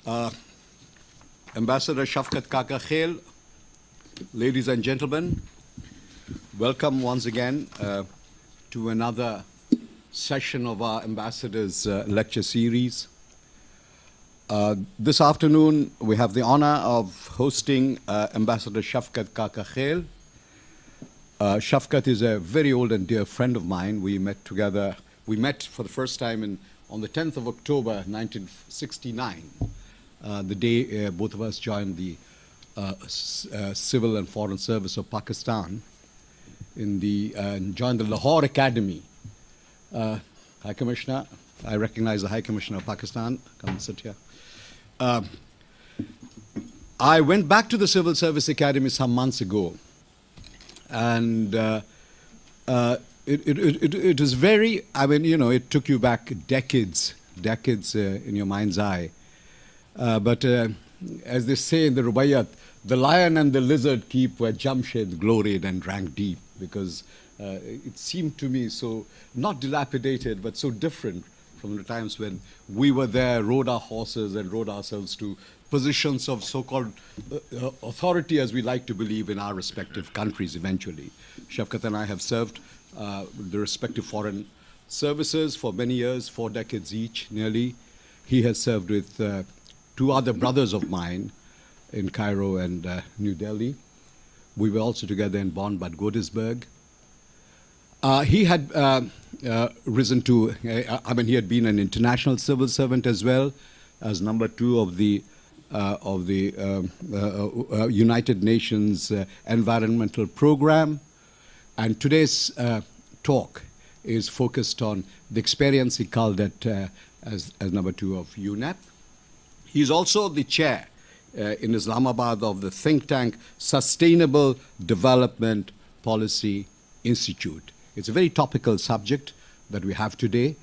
Uh, Ambassador Shafqat Kakakhel, ladies and gentlemen, welcome once again to another session of our Ambassador's lecture series. This afternoon, we have the honor of hosting Ambassador Shafqat Kakakhel. Shafqat is a very old and dear friend of mine. We met together. We met for the first time on the 10th of October, 1969, the day both of us joined the Civil and Foreign Service of Pakistan joined the Lahore Academy. High Commissioner, I recognize the High Commissioner of Pakistan. Come and sit here. I went back to the Civil Service Academy some months ago, and it is very, it took you back decades in your mind's eye. But as they say in the Rubaiyat, the lion and the lizard keep where Jamshed gloried and drank deep, because it seemed to me so, not dilapidated, but so different from the times when we were there, rode our horses and rode ourselves to positions of so-called authority, as we like to believe, in our respective countries eventually. Shafqat and I have served the respective foreign services for many years, 4 decades each, nearly. He has served with 2 other brothers of mine in Cairo and New Delhi. We were also together in Bonn, Bad Godesberg. He had risen to, he had been an international civil servant as well, as number 2 of the United Nations Environmental Program. And today's talk is focused on the experience he called it as number 2 of UNEP. He's also the chair in Islamabad of the think tank Sustainable Development Policy Institute. It's a very topical subject that we have today.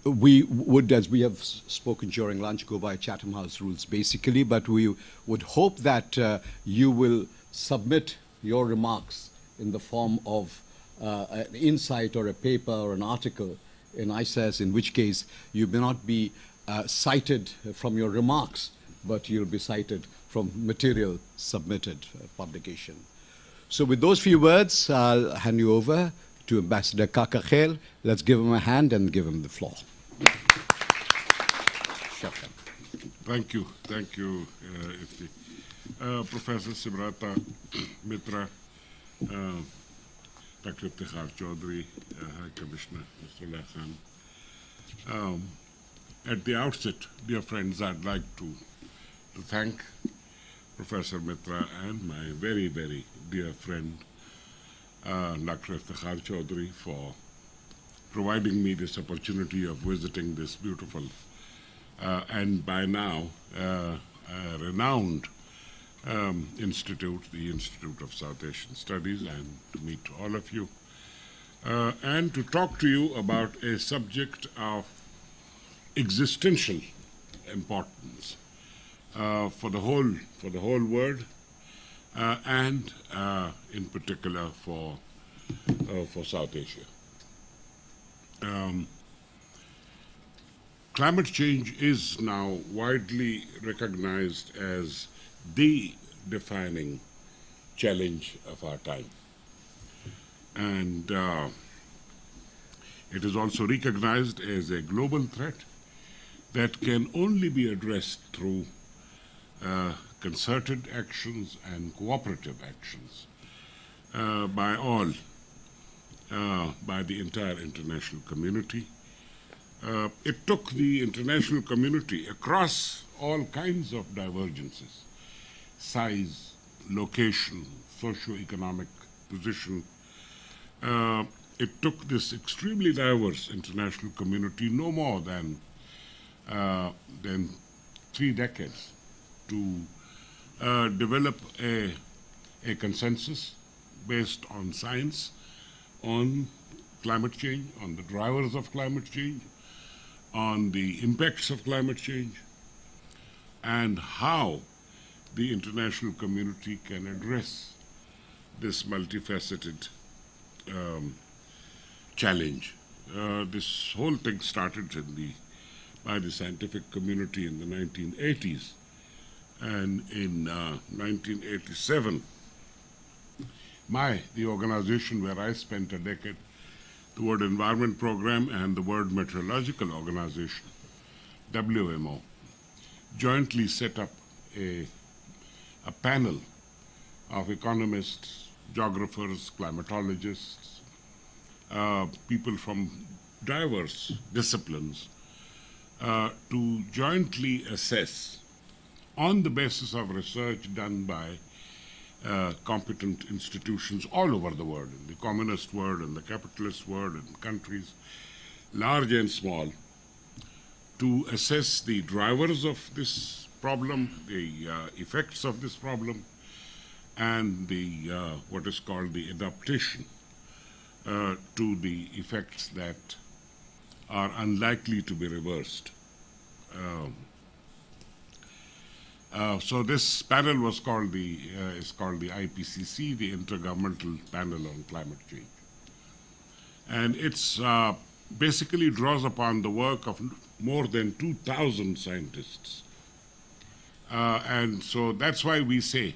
We would, as we have spoken during lunch, go by Chatham House rules basically, but we would hope that you will submit your remarks in the form of an insight or a paper or an article in ISAS, in which case you may not be cited from your remarks, but you'll be cited from material submitted publication. So with those few words, I'll hand you over to Ambassador Kakakhel. Let's give him a hand and give him the floor. Thank you, Ifti. Professor Sibrata Mitra, Dr. Iftekhar Chowdhury, High Commissioner Mr. Khan. At the outset, dear friends, I'd like to thank Professor Mitra and my very, very dear friend, Dr. Iftekhar Chowdhury, for providing me this opportunity of visiting this beautiful and by now renowned institute, the Institute of South Asian Studies, and to meet all of you, and to talk to you about a subject of existential importance for the whole world, and in particular for South Asia. Climate change is now widely recognized as the defining challenge of our time, and it is also recognized as a global threat that can only be addressed through concerted actions and cooperative actions by all, by the entire international community. It took the international community across all kinds of divergences, size, location, socio-economic position. It took this extremely diverse international community no more than 3 decades to develop a consensus based on science, on climate change, on the drivers of climate change, on the impacts of climate change, and how the international community can address this multifaceted challenge. This whole thing started by the scientific community in the 1980s. And in 1987, the organization where I spent a decade, the World Environment Program and the World Meteorological Organization, WMO, jointly set up a panel of economists, geographers, climatologists, people from diverse disciplines to jointly assess, on the basis of research done by competent institutions all over the world, in the communist world, in the capitalist world, in countries large and small, to assess the drivers of this problem, the effects of this problem, and the what is called the adaptation to the effects that are unlikely to be reversed. So this panel was called is called the IPCC, the Intergovernmental Panel on Climate Change, and it's basically draws upon the work of more than 2,000 scientists, and so that's why we say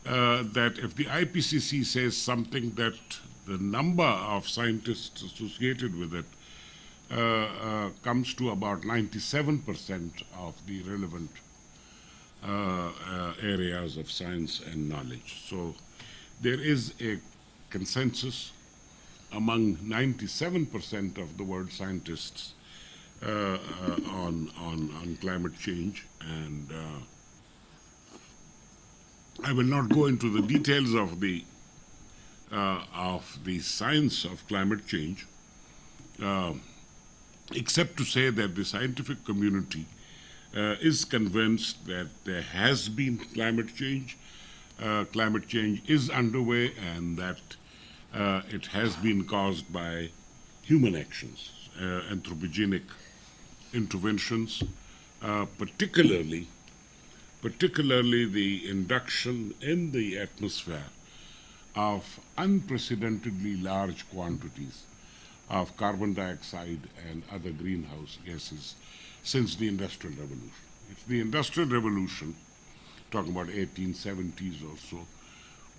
that if the IPCC says something, that the number of scientists associated with it comes to about 97% of the relevant areas of science and knowledge. So there is a consensus among 97% of the world scientists on climate change, and I will not go into the details of the science of climate change, except to say that the scientific community is convinced that there has been climate change is underway, and that it has been caused by human actions, anthropogenic interventions, particularly the induction in the atmosphere of unprecedentedly large quantities of carbon dioxide and other greenhouse gases since the Industrial Revolution. It's the Industrial Revolution, talking about 1870s or so,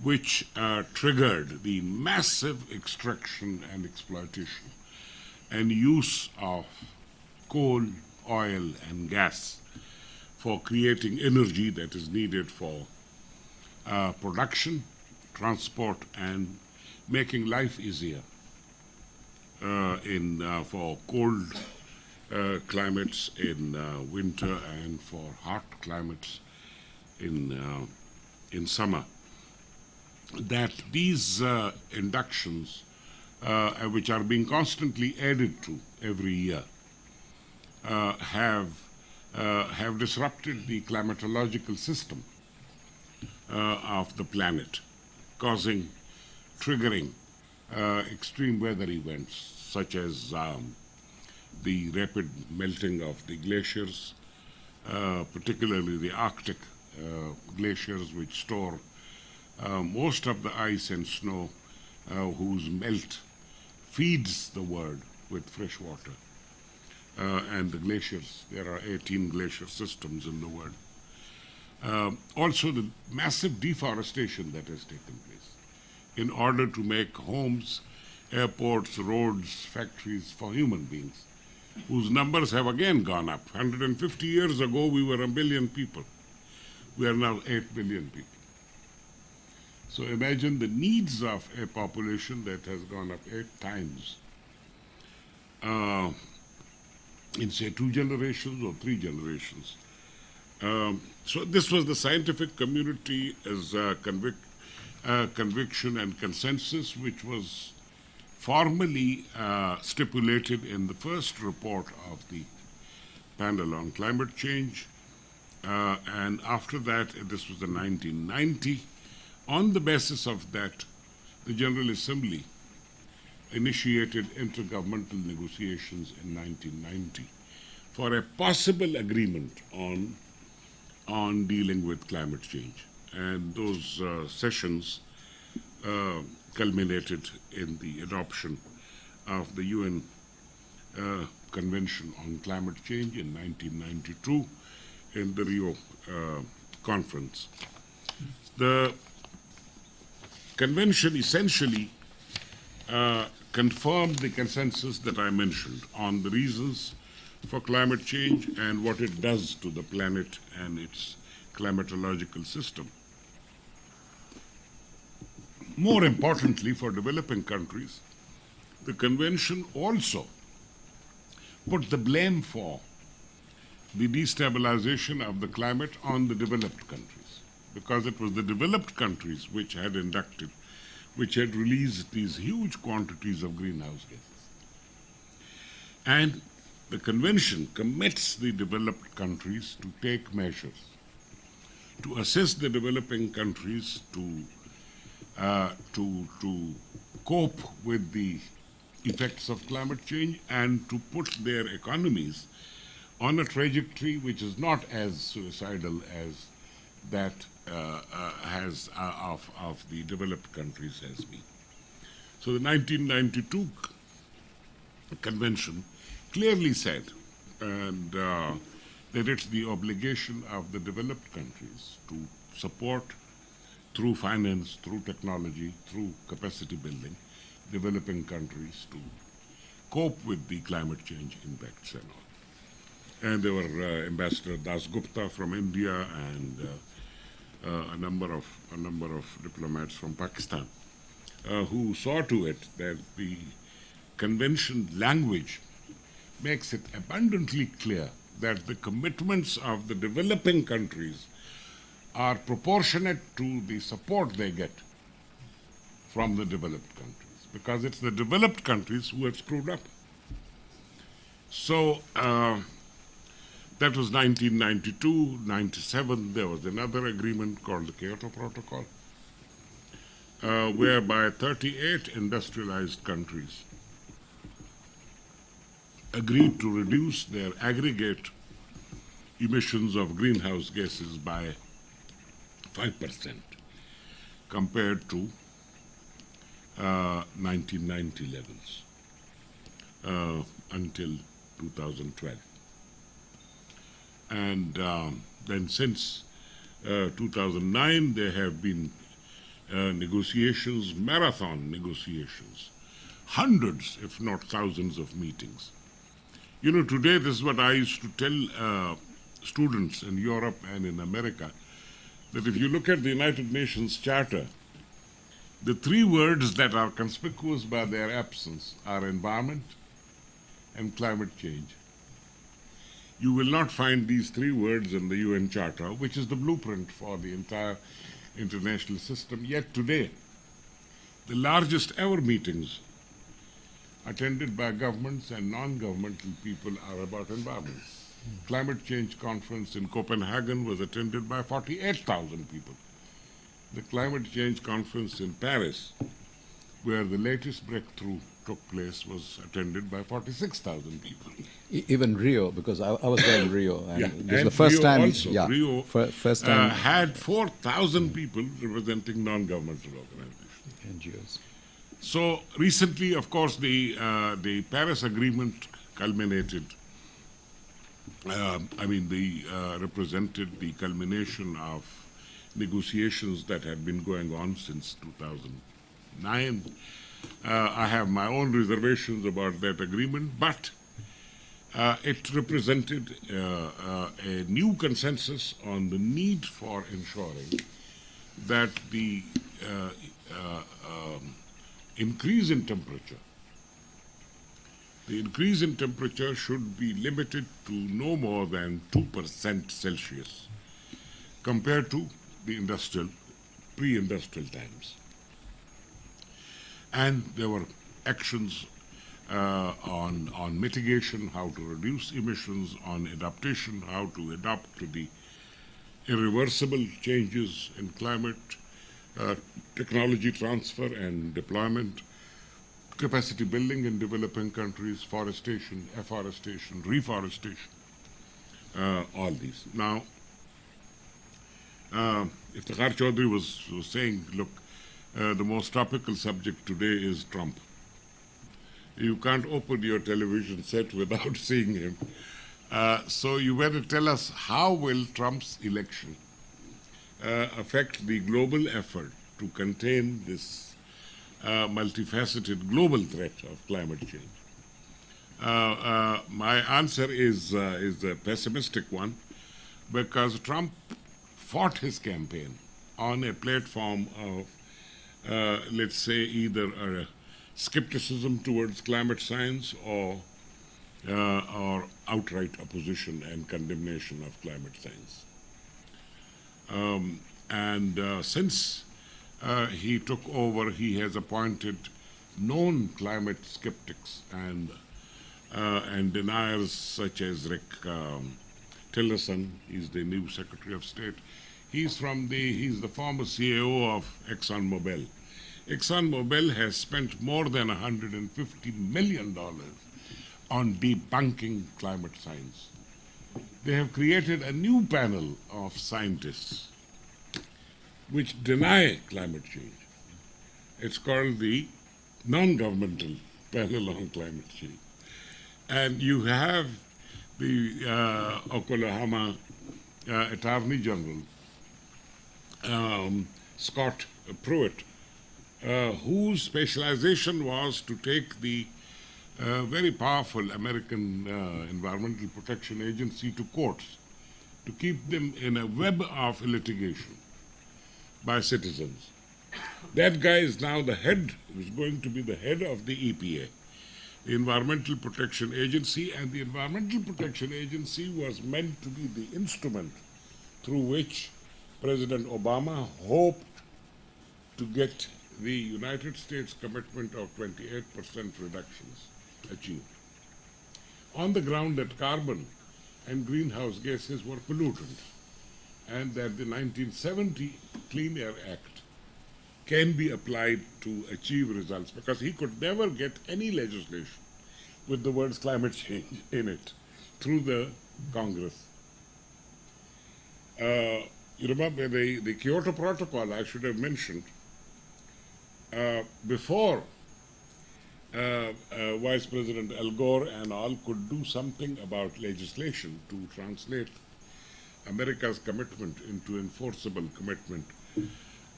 which triggered the massive extraction and exploitation and use of coal, oil, and gas for creating energy that is needed for production, transport, and making life easier for cold climates in winter and for hot climates in summer. That these inductions, which are being constantly added to every year, have disrupted the climatological system of the planet, triggering extreme weather events such as the rapid melting of the glaciers, particularly the Arctic glaciers, which store most of the ice and snow, whose melt feeds the world with fresh water. And the glaciers, there are 18 glacier systems in the world. Also, the massive deforestation that has taken place in order to make homes, airports, roads, factories for human beings, whose numbers have again gone up. 150 years ago, we were 1 billion people. We are now 8 billion people. So imagine the needs of a population that has gone up 8 times in, say, 2 generations or 3 generations. So this was the scientific community as conviction and consensus, which was formally stipulated in the first report of the panel on climate change. And after that, this was in 1990. On the basis of that, the General Assembly initiated intergovernmental negotiations in 1990 for a possible agreement on dealing with climate change. And those sessions culminated in the adoption of the UN Convention on Climate Change in 1992 in the Rio conference. The convention essentially confirmed the consensus that I mentioned on the reasons for climate change and what it does to the planet and its climatological system. More importantly, for developing countries, the convention also put the blame for the destabilization of the climate on the developed countries, because it was the developed countries which had released these huge quantities of greenhouse gases. And the convention commits the developed countries to take measures to assist the developing countries to cope with the effects of climate change and to put their economies on a trajectory which is not as suicidal as that of the developed countries has been. So the 1992 convention clearly said that it's the obligation of the developed countries to support through finance, through technology, through capacity building, developing countries to cope with the climate change impacts and all. And there were Ambassador Das Gupta from India and a number of diplomats from Pakistan who saw to it that the convention language makes it abundantly clear that the commitments of the developing countries are proportionate to the support they get from the developed countries, because it's the developed countries who have screwed up. So that was 1992. 97, there was another agreement called the Kyoto Protocol, whereby 38 industrialized countries agreed to reduce their aggregate emissions of greenhouse gases by 5% compared to 1990 levels until 2012. And then since 2009, there have been negotiations, marathon negotiations, hundreds, if not thousands of meetings. You know, today this is what I used to tell students in Europe and in America, that if you look at the United Nations Charter, the three words that are conspicuous by their absence are environment and climate change. You will not find these three words in the UN Charter, which is the blueprint for the entire international system. Yet today, the largest ever meetings attended by governments and non-governmental people are about environment. Climate change conference in Copenhagen was attended by 48,000 people. The climate change conference in Paris, where the latest breakthrough took place, was attended by 46,000 people. Even Rio, because I was there in Rio, and Yeah, this is and the first Rio time. also. Yeah, Rio first time had 4,000 people representing non-governmental organizations. NGOs. So recently, of course, the Paris Agreement culminated. Represented the culmination of negotiations that had been going on since 2009. I have my own reservations about that agreement, but it represented a new consensus on the need for ensuring that the increase in temperature should be limited to no more than 2% Celsius compared to the pre-industrial times. And there were actions on mitigation, how to reduce emissions, on adaptation, how to adapt to the irreversible changes in climate, technology transfer and deployment, capacity building in developing countries, forestation, afforestation, reforestation, all these. Now, Iftekhar Chowdhury was saying, look, the most topical subject today is Trump. You can't open your television set without seeing him. So you better tell us, how will Trump's election affect the global effort to contain this multifaceted global threat of climate change? My answer is a pessimistic one, because Trump fought his campaign on a platform of, let's say, either a skepticism towards climate science or outright opposition and condemnation of climate science. Since he took over, he has appointed known climate skeptics and deniers such as Rick Tillerson. He's the new Secretary of State. He's the former CEO of ExxonMobil. ExxonMobil has spent more than $150 million on debunking climate science. They have created a new panel of scientists which deny climate change. It's called the Non-Governmental Panel on Climate Change. And you have the Oklahoma Attorney General, Scott Pruitt, whose specialization was to take the very powerful American Environmental Protection Agency to courts, to keep them in a web of litigation by citizens. That guy is now is going to be the head of the EPA, the Environmental Protection Agency, and the Environmental Protection Agency was meant to be the instrument through which President Obama hoped to get the United States commitment of 28% reductions achieved, on the ground that carbon and greenhouse gases were pollutants, and that the 1970 Clean Air Act can be applied to achieve results, because he could never get any legislation with the words climate change in it through the Congress. You remember the Kyoto Protocol, I should have mentioned, before Vice President Al Gore and all could do something about legislation to translate America's commitment into enforceable commitment.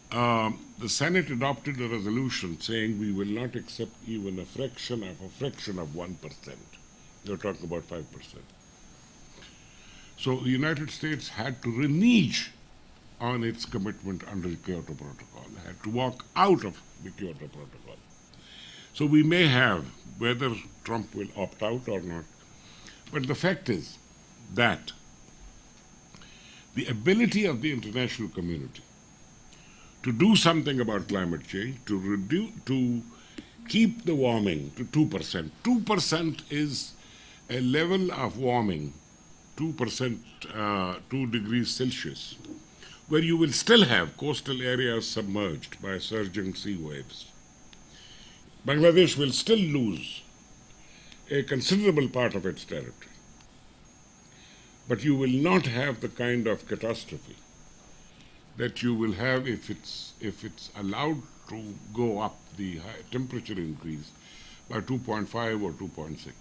The Senate adopted a resolution saying we will not accept even a fraction of 1%. They're talking about 5%. So the United States had to renege on its commitment under the Kyoto Protocol, had to walk out of the Kyoto Protocol. So we may have, whether Trump will opt out or not, but the fact is that the ability of the international community to do something about climate change, to keep the warming to 2%. 2% is a level of warming, 2%, 2 degrees Celsius, where you will still have coastal areas submerged by surging sea waves. Bangladesh will still lose a considerable part of its territory, but you will not have the kind of catastrophe that you will have if it's allowed to go up, the temperature increase by 2.5 or 2.6.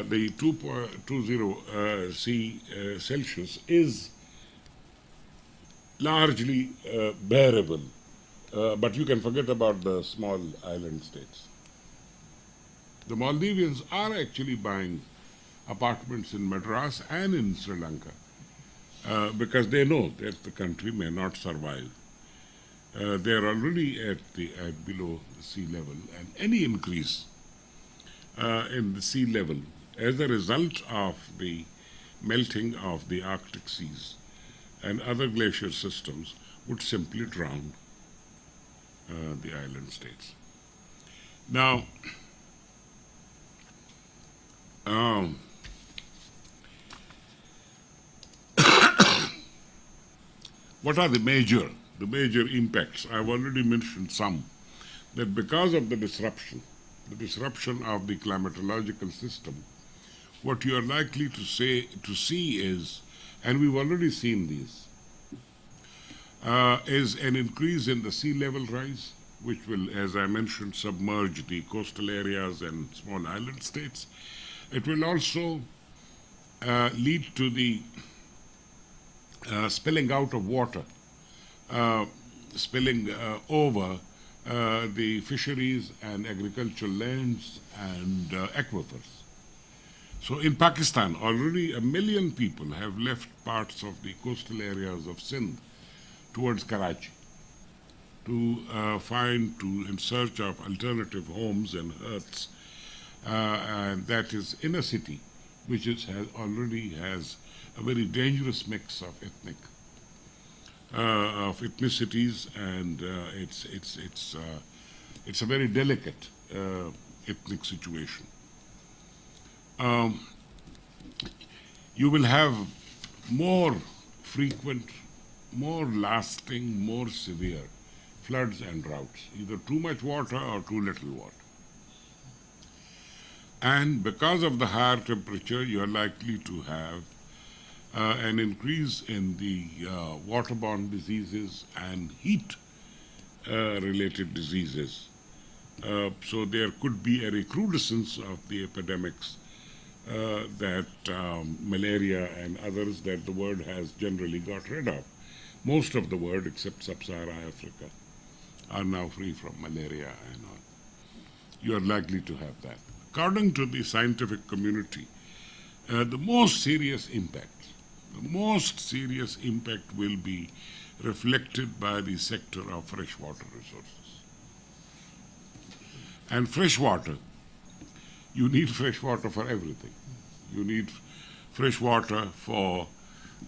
The 2.20 Celsius is largely bearable, but you can forget about the small island states. The Maldivians are actually buying apartments in Madras and in Sri Lanka because they know that the country may not survive. They are already at below the sea level, and any increase in the sea level as a result of the melting of the Arctic seas and other glacier systems would simply drown the island states. Now, what are the major impacts? I've already mentioned some. That because of the disruption of the climatological system, what you are likely to see is, and we've already seen these, is an increase in the sea level rise, which will, as I mentioned, submerge the coastal areas and small island states. It will also lead to the spilling out of water, spilling over the fisheries and agricultural lands and aquifers. So in Pakistan, already 1 million people have left parts of the coastal areas of Sindh towards Karachi in search of alternative homes and earths, and that is in a city which already has a very dangerous mix of ethnicities, and it's a very delicate ethnic situation. You will have more frequent, more lasting, more severe floods and droughts, either too much water or too little water. And because of the higher temperature, you are likely to have an increase in the waterborne diseases and heat-related diseases. So there could be a recrudescence of the epidemics that malaria and others that the world has generally got rid of. Most of the world, except sub-Saharan Africa, are now free from malaria and all. You are likely to have that. According to the scientific community, the most serious impact will be reflected by the sector of freshwater resources. And freshwater, you need fresh water for everything. You need fresh water for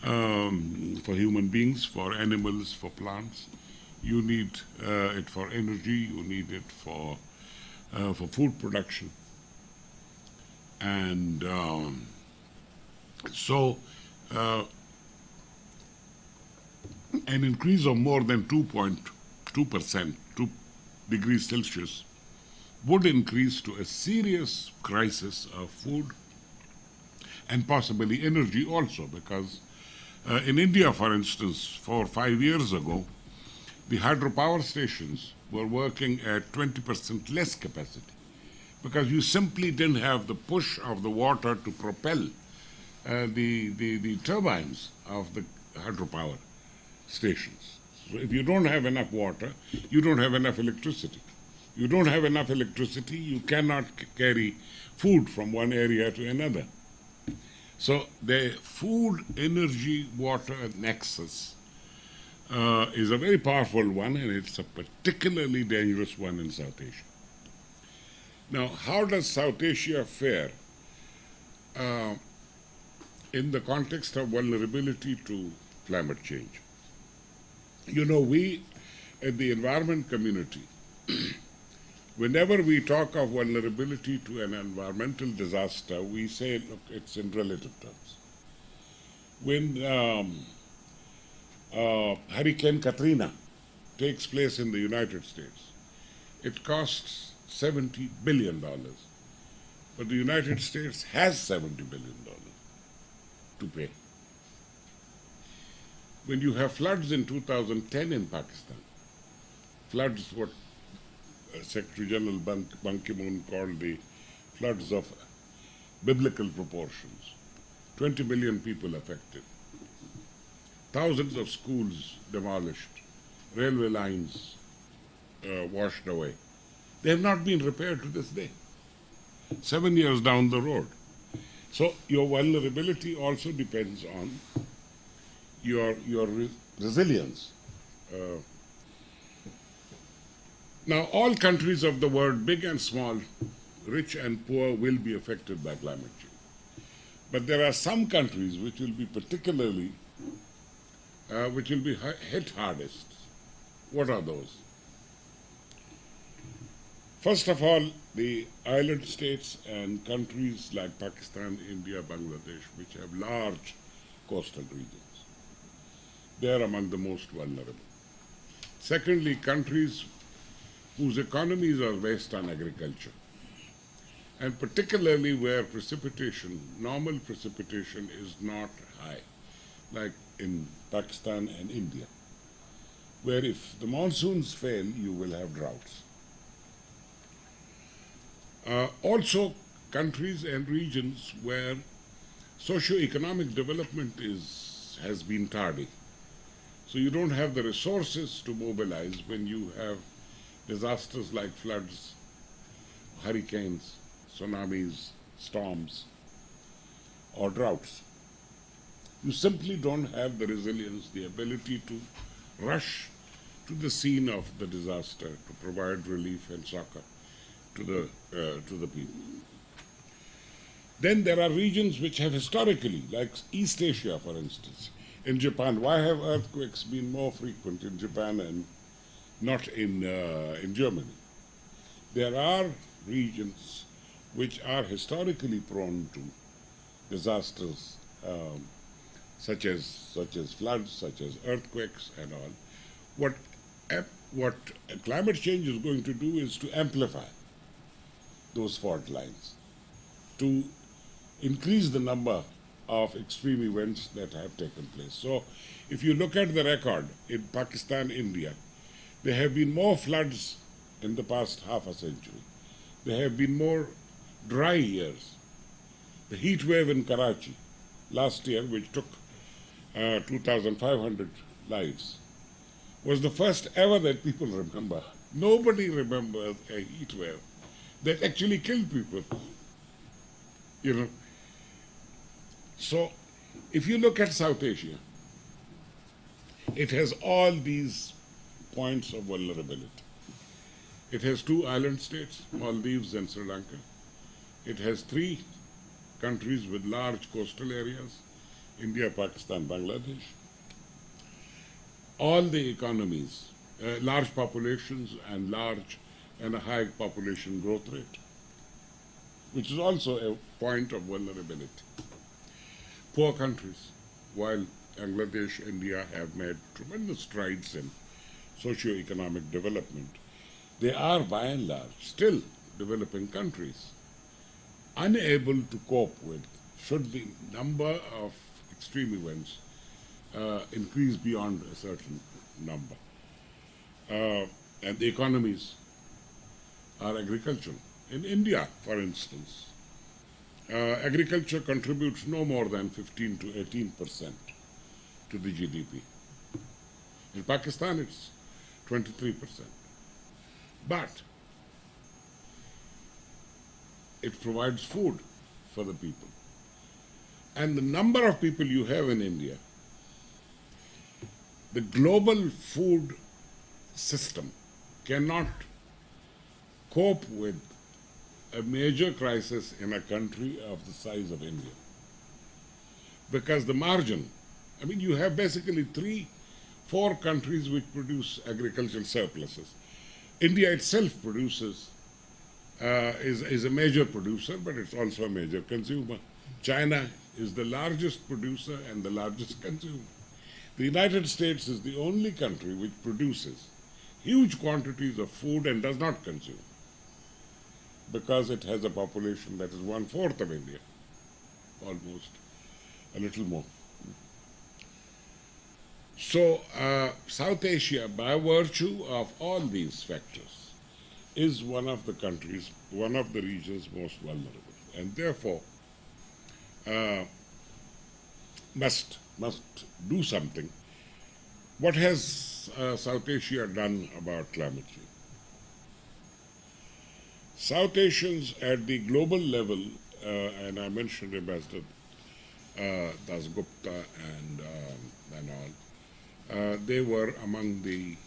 human beings, for animals, for plants. You need it for energy. You need it for food production. And so an increase of more than 2%, 2 degrees Celsius, would increase to a serious crisis of food and possibly energy also, because in India, for instance, 4 or 5 years ago, the hydropower stations were working at 20% less capacity because you simply didn't have the push of the water to propel the turbines of the hydropower stations. So if you don't have enough water, you don't have enough electricity. You don't have enough electricity, you cannot carry food from one area to another. So the food, energy, water nexus is a very powerful one, and it's a particularly dangerous one in South Asia. Now, how does South Asia fare in the context of vulnerability to climate change? You know, we at the environment community, whenever we talk of vulnerability to an environmental disaster, we say, look, it's in relative terms. When Hurricane Katrina takes place in the United States, it costs $70 billion. But the United States has $70 billion to pay. When you have floods in 2010 in Pakistan, floods what Secretary General Ban Ki-moon called the floods of biblical proportions, 20 million people affected, thousands of schools demolished, railway lines washed away. They have not been repaired to this day, 7 years down the road. So your vulnerability also depends on your resilience. Now, all countries of the world, big and small, rich and poor, will be affected by climate change. But there are some countries which will be particularly, hit hardest. What are those? First of all, the island states and countries like Pakistan, India, Bangladesh, which have large coastal regions. They are among the most vulnerable. Secondly, countries whose economies are based on agriculture, and particularly where normal precipitation is not high, like in Pakistan and India. where if the monsoons fail, you will have droughts. Also, countries and regions where socio-economic development has been tardy. So you don't have the resources to mobilize when you have disasters like floods, hurricanes, tsunamis, storms, or droughts. You simply don't have the resilience, the ability to rush to the scene of the disaster to provide relief and succor to the people. Then there are regions which have historically, like East Asia, for instance. In Japan, why have earthquakes been more frequent in Japan and not in Germany? There are regions which are historically prone to disasters, such as floods, such as earthquakes, and all. What climate change is going to do is to amplify those fault lines, to increase the number of extreme events that have taken place. So, if you look at the record in Pakistan, India, there have been more floods in the past half a century. There have been more dry years. The heat wave in Karachi last year, which took 2,500 lives, was the first ever that people remember. Nobody remembers a heat wave that actually killed people. You know. So, if you look at South Asia, it has all these points of vulnerability. It has 2 island states, Maldives and Sri Lanka. It has 3 countries with large coastal areas, India, Pakistan, Bangladesh. All the economies, large populations and a high population growth rate, which is also a point of vulnerability. Poor countries, while Bangladesh, India have made tremendous strides in socio-economic development, they are by and large still developing countries, unable to cope with, should the number of extreme events increase beyond a certain number. And the economies are agricultural. In India, for instance, agriculture contributes no more than 15 to 18% to the GDP. In Pakistan, it's 23%. But it provides food for the people. And the number of people you have in India, the global food system cannot cope with a major crisis in a country of the size of India. Because the margin, I mean, you have basically 3-4 countries which produce agricultural surpluses. India itself produces, is a major producer, but it's also a major consumer. China is the largest producer and the largest consumer. The United States is the only country which produces huge quantities of food and does not consume, because it has a population that is 1/4 of India, almost, a little more. So, South Asia, by virtue of all these factors, is one of the countries, one of the regions most vulnerable, and therefore must do something. What has South Asia done about climate change? South Asians at the global level, and I mentioned Ambassador Dasgupta and all, they were among the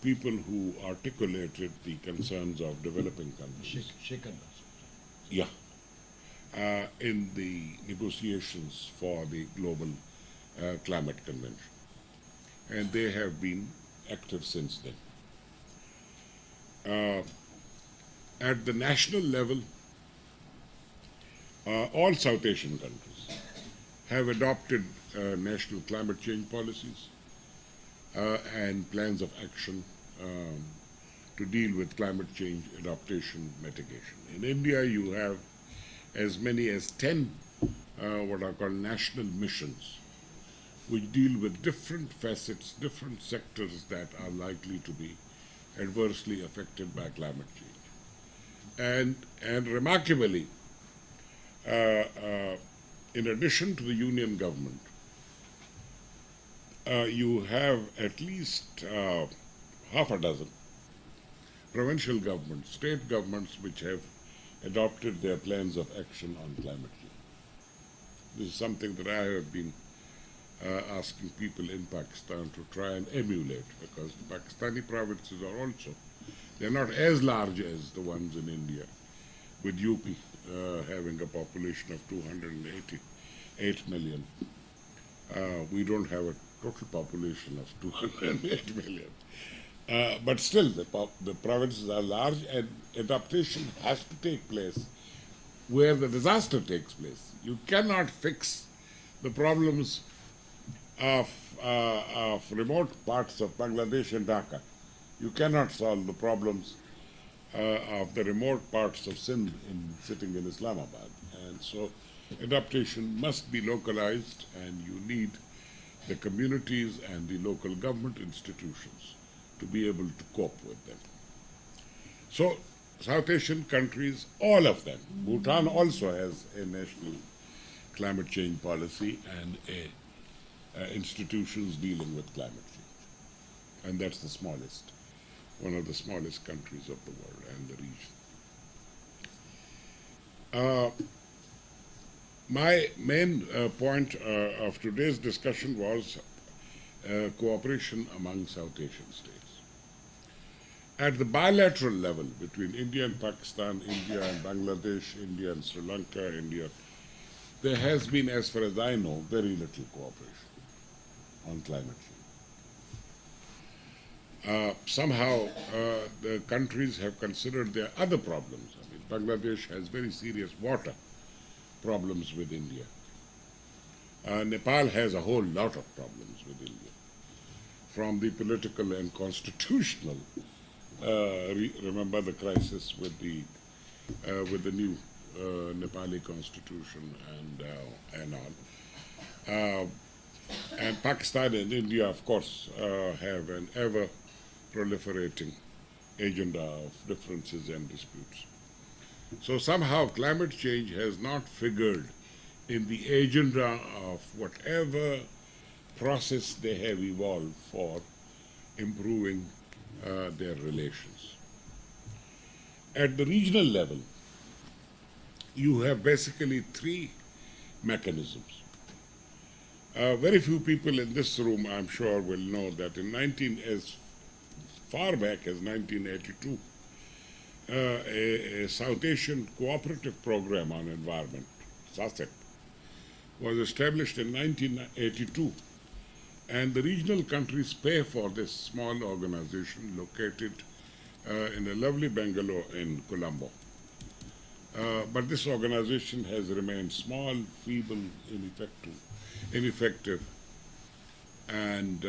people who articulated the concerns of developing countries. Yeah. In the negotiations for the Global Climate Convention. And they have been active since then. At the national level, all South Asian countries have adopted national climate change policies and plans of action to deal with climate change adaptation mitigation. In India, you have as many as 10 what are called national missions, which deal with different facets, different sectors that are likely to be adversely affected by climate change. And remarkably, in addition to the union government, you have at least half a dozen provincial governments, state governments, which have adopted their plans of action on climate change. This is something that I have been asking people in Pakistan to try and emulate, because the Pakistani provinces are also, they're not as large as the ones in India, with UP having a population of 288 million. We don't have a total population of 208 million. But still, the provinces are large, and adaptation has to take place where the disaster takes place. You cannot fix the problems of remote parts of Bangladesh and Dhaka. You cannot solve the problems of the remote parts of Sindh sitting in Islamabad. And so adaptation must be localized, and you need the communities and the local government institutions to be able to cope with them. So South Asian countries, all of them, Bhutan also has a national climate change policy and institutions dealing with climate change. And that's the smallest, one of the smallest countries of the world and the region. My main point of today's discussion was cooperation among South Asian states. At the bilateral level between India and Pakistan, India and Bangladesh, India and Sri Lanka, India, there has been, as far as I know, very little cooperation on climate change. Somehow the countries have considered their other problems. I mean, Bangladesh has very serious water problems with India. Nepal has a whole lot of problems with India, from the political and constitutional. Remember the crisis with the new Nepali constitution and all. And Pakistan and India, of course, have an ever proliferating agenda of differences and disputes. So somehow climate change has not figured in the agenda of whatever process they have evolved for improving their relations. At the regional level, you have basically three mechanisms. Very few people in this room, I'm sure, will know that as far back as 1982, a South Asian cooperative program on environment, SASEP, was established in 1982, and the regional countries pay for this small organization located in a lovely bungalow in Colombo. But this organization has remained small, feeble, ineffective, and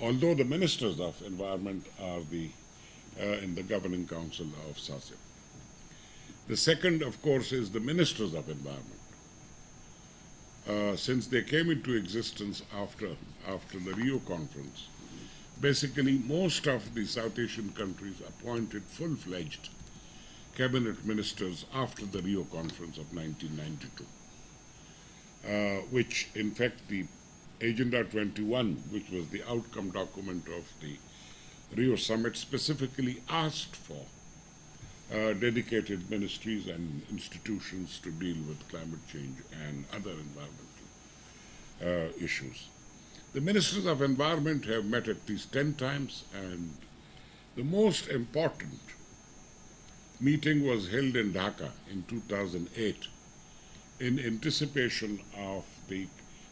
although the ministers of environment are in the governing council of SASEP. The second, of course, is the ministers of environment. Since they came into existence after the Rio conference, basically most of the South Asian countries appointed full-fledged cabinet ministers after the Rio conference of 1992, which in fact the Agenda 21, which was the outcome document of the Rio summit, specifically asked for dedicated ministries and institutions to deal with climate change and other environmental issues. The ministers of environment have met at least 10 times, and the most important meeting was held in Dhaka in 2008 in anticipation of the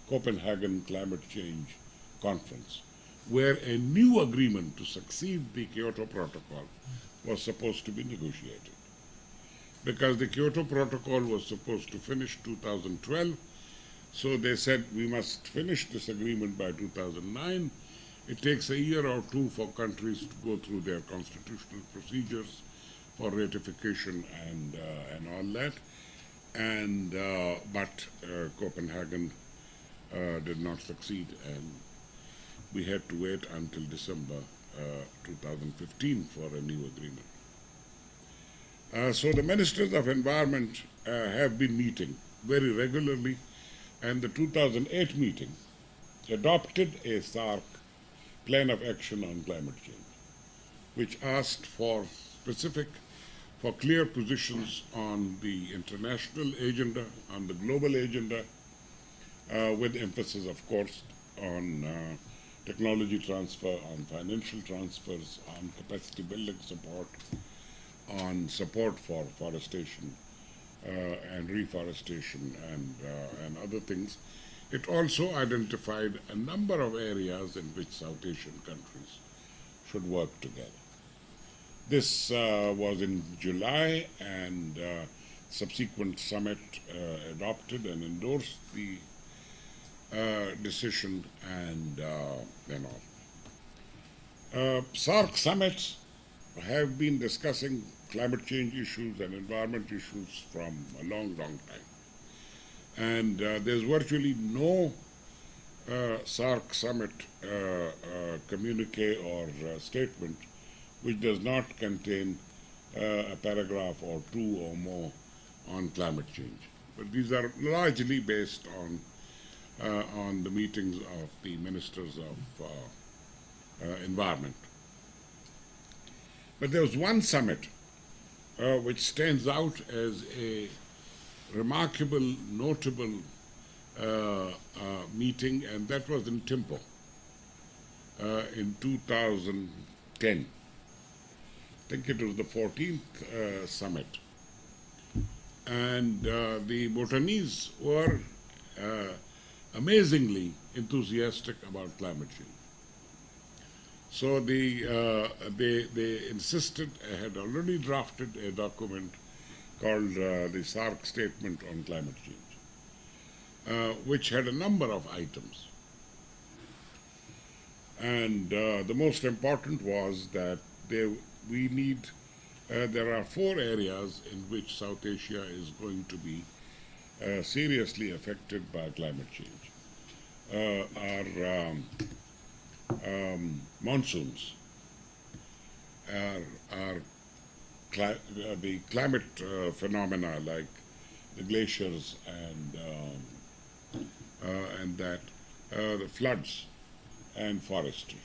Copenhagen Climate Change Conference, where a new agreement to succeed the Kyoto Protocol was supposed to be negotiated. Because the Kyoto Protocol was supposed to finish 2012, so they said we must finish this agreement by 2009. It takes a year or two for countries to go through their constitutional procedures for ratification and all that. And but Copenhagen did not succeed, and we had to wait until December 2015 for a new agreement. So the ministers of environment have been meeting very regularly, and the 2008 meeting adopted a SARC plan of action on climate change, which asked for clear positions on the international agenda, on the global agenda, with emphasis, of course, on technology transfer, on financial transfers, on capacity building support, on support for forestation and reforestation and other things. It also identified a number of areas in which South Asian countries should work together. This was in July, and subsequent summit adopted and endorsed the decision and all. SARC summits have been discussing climate change issues and environment issues from a long, long time. And there's virtually no SARC summit communique or statement which does not contain a paragraph or two or more on climate change. But these are largely based on the meetings of the ministers of environment. But there was one summit which stands out as a remarkable, notable meeting, and that was in Timpo in 2010. I think it was the 14th summit. And the Bhutanese were amazingly enthusiastic about climate change. So they insisted, had already drafted a document called the SARC Statement on Climate Change, which had a number of items. And the most important was that there are 4 areas in which South Asia is going to be seriously affected by climate change. Our monsoons, the climate phenomena like the glaciers and the floods and forestry,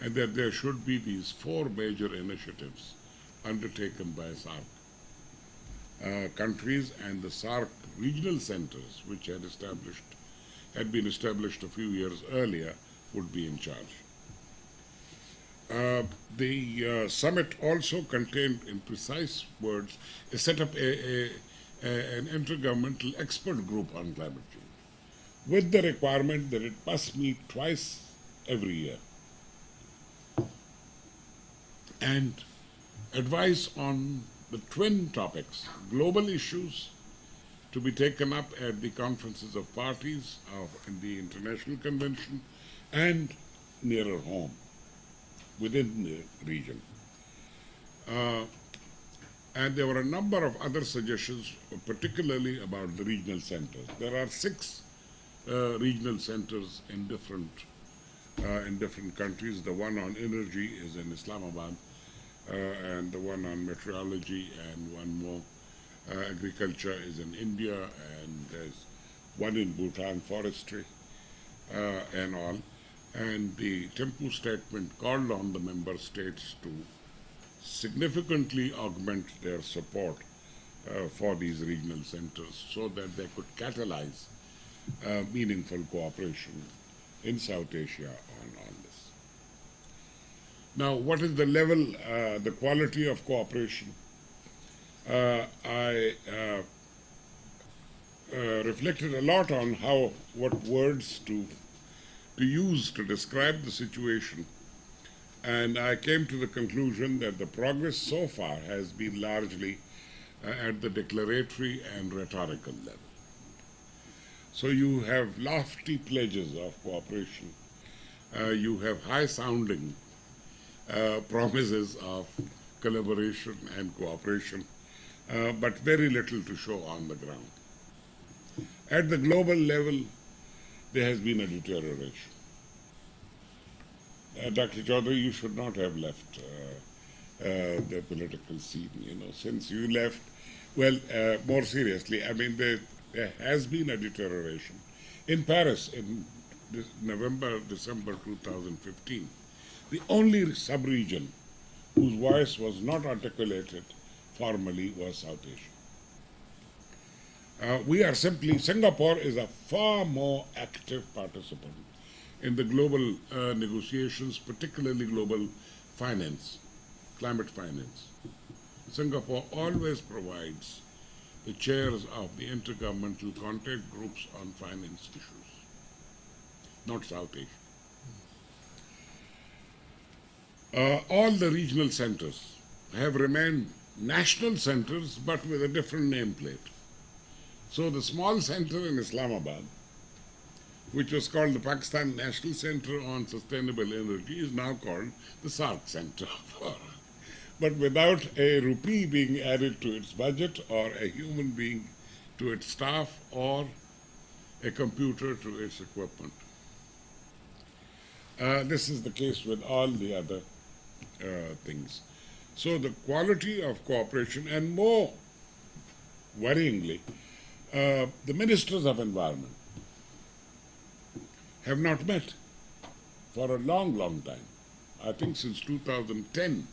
and that there should be these 4 major initiatives undertaken by SARC countries, and the SARC regional centers, which had been established a few years earlier, would be in charge. The summit also contained, in precise words, set up an intergovernmental expert group on climate change, with the requirement that it must meet twice every year and advise on the twin topics: global issues to be taken up at the conferences of parties in the International Convention, and nearer home, within the region. And there were a number of other suggestions, particularly about the regional centers. There are 6 regional centers in different countries. The one on energy is in Islamabad, and the one on meteorology, and one more agriculture is in India, and there's one in Bhutan, forestry, and all. And the Thimphu statement called on the member states to significantly augment their support for these regional centers so that they could catalyze meaningful cooperation in South Asia on this. Now, what is the level, the quality of cooperation? I reflected a lot on what words to use to describe the situation, and I came to the conclusion that the progress so far has been largely at the declaratory and rhetorical level. So you have lofty pledges of cooperation, you have high-sounding promises of collaboration and cooperation, but very little to show on the ground. At the global level, there has been a deterioration. Dr. Chowdhury, you should not have left the political scene, since you left. Well, more seriously, I mean, there has been a deterioration. In Paris, in November, December 2015, the only sub-region whose voice was not articulated formally was South Asia. Singapore is a far more active participant in the global negotiations, particularly global finance, climate finance. Singapore always provides the chairs of the intergovernmental contact groups on finance issues, not South Asia. All the regional centers have remained national centers but with a different nameplate. So the small center in Islamabad, which was called the Pakistan National Center on Sustainable Energy, is now called the SARC Center. But without a rupee being added to its budget, or a human being to its staff, or a computer to its equipment. This is the case with all the other things. So the quality of cooperation, and more worryingly, the ministers of environment have not met for a long, long time. I think since 2010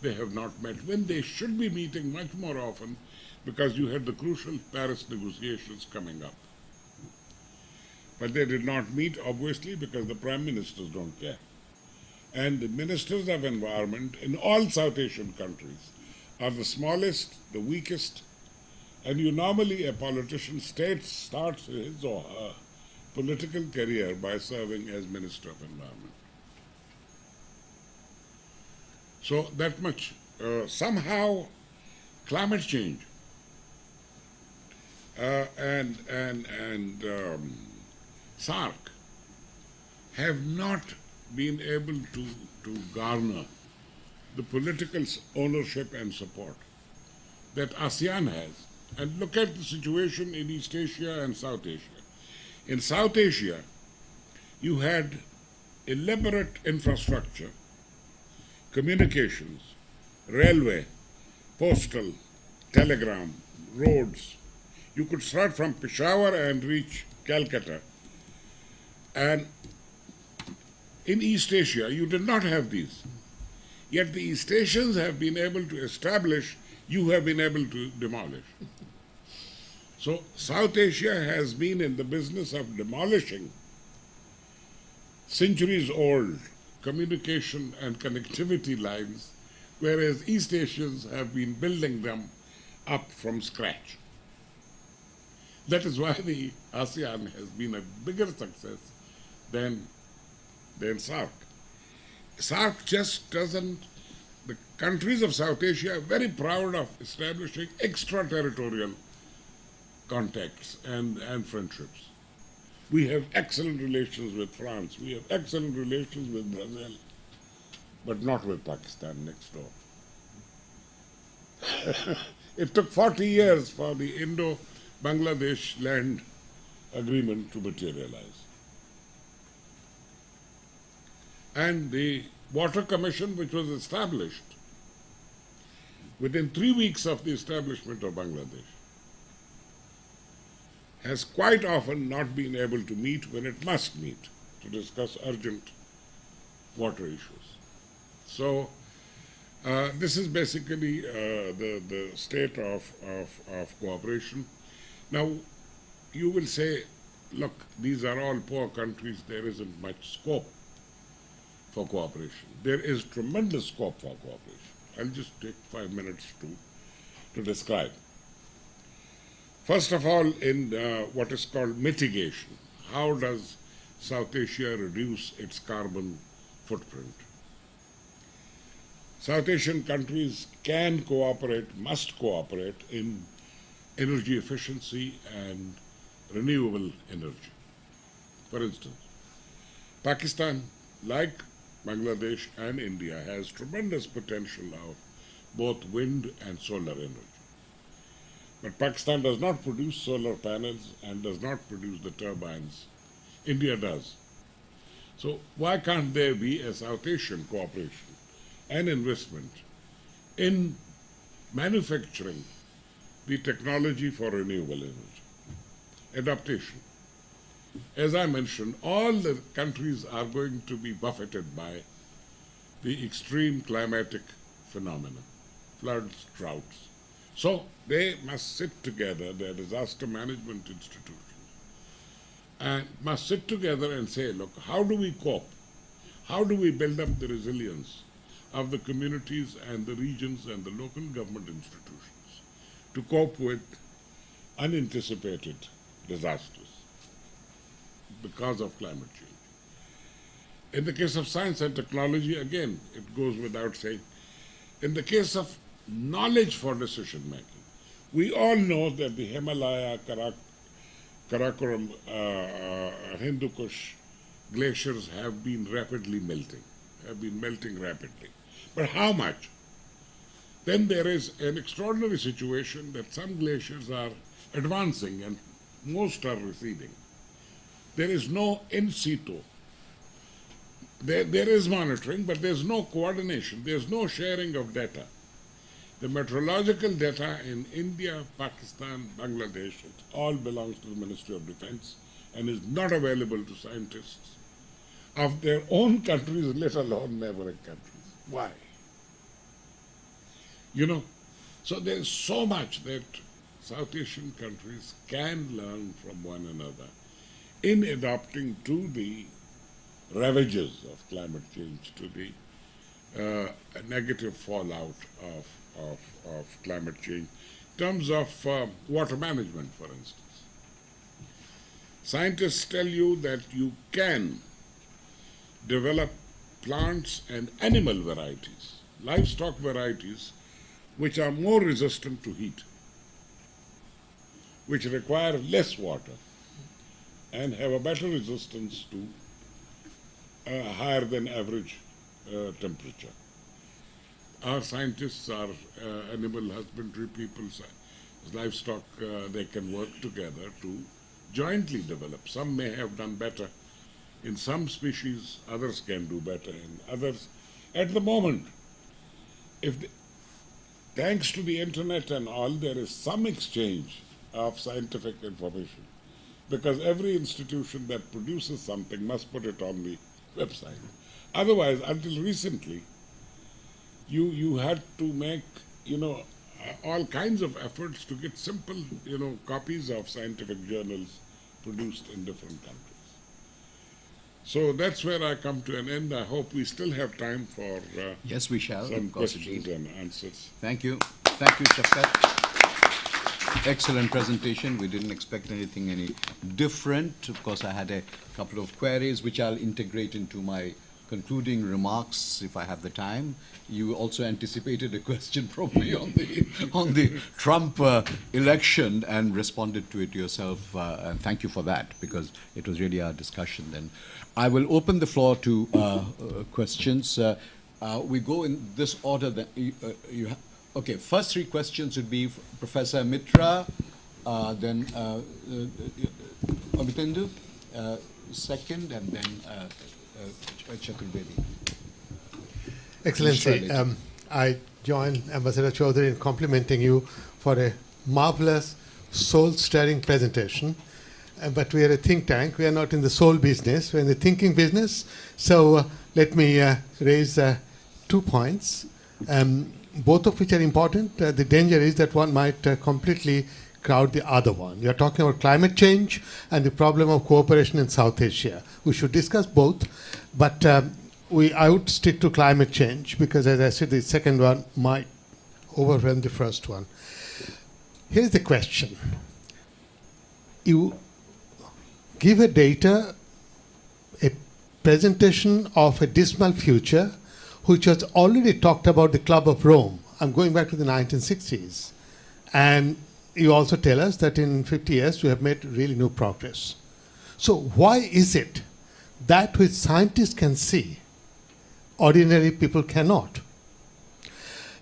they have not met, when they should be meeting much more often, because you had the crucial Paris negotiations coming up. But they did not meet, obviously, because the prime ministers don't care. And the ministers of environment in all South Asian countries are the smallest, the weakest, and normally a politician starts his or her political career by serving as Minister of Environment. So that much. Somehow climate change and SARC have not been able to garner the political ownership and support that ASEAN has. And look at the situation in East Asia and South Asia. In South Asia, you had elaborate infrastructure, communications, railway, postal, telegram, roads. You could start from Peshawar and reach Calcutta. And in East Asia, you did not have these. Yet the East Asians have been able to establish, you have been able to demolish. So South Asia has been in the business of demolishing centuries-old communication and connectivity lines, whereas East Asians have been building them up from scratch. That is why the ASEAN has been a bigger success than SARC. SARC just doesn't. The countries of South Asia are very proud of establishing extraterritorial contacts and friendships. We have excellent relations with France. We have excellent relations with Brazil, but not with Pakistan next door. It took 40 years for the Indo-Bangladesh land agreement to materialize. And the Water Commission, which was established within 3 weeks of the establishment of Bangladesh, has quite often not been able to meet when it must meet to discuss urgent water issues. So this is basically the state of cooperation. Now, you will say, look, these are all poor countries, there isn't much scope for cooperation. There is tremendous scope for cooperation. I'll just take 5 minutes to describe. First of all, in what is called mitigation, how does South Asia reduce its carbon footprint? South Asian countries can cooperate, must cooperate in energy efficiency and renewable energy. For instance, Pakistan, like Bangladesh and India, has tremendous potential of both wind and solar energy. But Pakistan does not produce solar panels and does not produce the turbines India does. So why can't there be a South Asian cooperation and investment in manufacturing the technology for renewable energy? Adaptation. As I mentioned, all the countries are going to be buffeted by the extreme climatic phenomena, floods, droughts. So they must sit together, their disaster management institutions, and must sit together and say, look, how do we cope? How do we build up the resilience of the communities and the regions and the local government institutions to cope with unanticipated disasters because of climate change? In the case of science and technology, again, it goes without saying. In the case of knowledge for decision making, we all know that the Himalaya, Karakoram, Hindu Kush glaciers have been rapidly melting, rapidly. But how much? Then there is an extraordinary situation that some glaciers are advancing and most are receding. There is no in situ. There is monitoring, but there's no coordination. There's no sharing of data. The meteorological data in India, Pakistan, Bangladesh, it all belongs to the Ministry of Defense and is not available to scientists of their own countries, let alone neighboring countries. Why? You know, so there's so much that South Asian countries can learn from one another in adapting to the ravages of climate change, to the negative fallout of climate change, in terms of water management, for instance. Scientists tell you that you can develop plants and animal varieties, livestock varieties, which are more resistant to heat, which require less water and have a better resistance to higher than average temperature. Our scientists, our animal husbandry people, livestock, they can work together to jointly develop. Some may have done better in some species, others can do better in others. At the moment, thanks to the internet and all, there is some exchange of scientific information, because every institution that produces something must put it on the website. Otherwise, until recently, you had to make, all kinds of efforts to get simple, copies of scientific journals produced in different countries. So that's where I come to an end. I hope we still have time for yes, we shall, some of course, questions indeed. and answers. Thank you. Thank you, Shafqat. Excellent presentation. We didn't expect anything any different. Of course, I had a couple of queries which I'll integrate into my concluding remarks if I have the time. You also anticipated a question probably on the Trump election and responded to it yourself. And thank you for that, because it was really our discussion then. I will open the floor to questions. We go in this order that okay, first three questions would be Professor Mitra, then Amithendu, second, and then Chowdhury. Excellency, I join Ambassador Chowdhury in complimenting you for a marvelous, soul-stirring presentation. But we are a think tank. We are not in the soul business. We're in the thinking business. So let me raise 2 points, both of which are important. The danger is that one might completely crowd the other one. You're talking about climate change and the problem of cooperation in South Asia. We should discuss both, but I would stick to climate change because, as I said, the second one might overwhelm the first one. Here's the question. You give a data, a presentation of a dismal future, which was already talked about the Club of Rome. I'm going back to the 1960s. And you also tell us that in 50 years we have made really no progress. So why is it that which scientists can see, ordinary people cannot?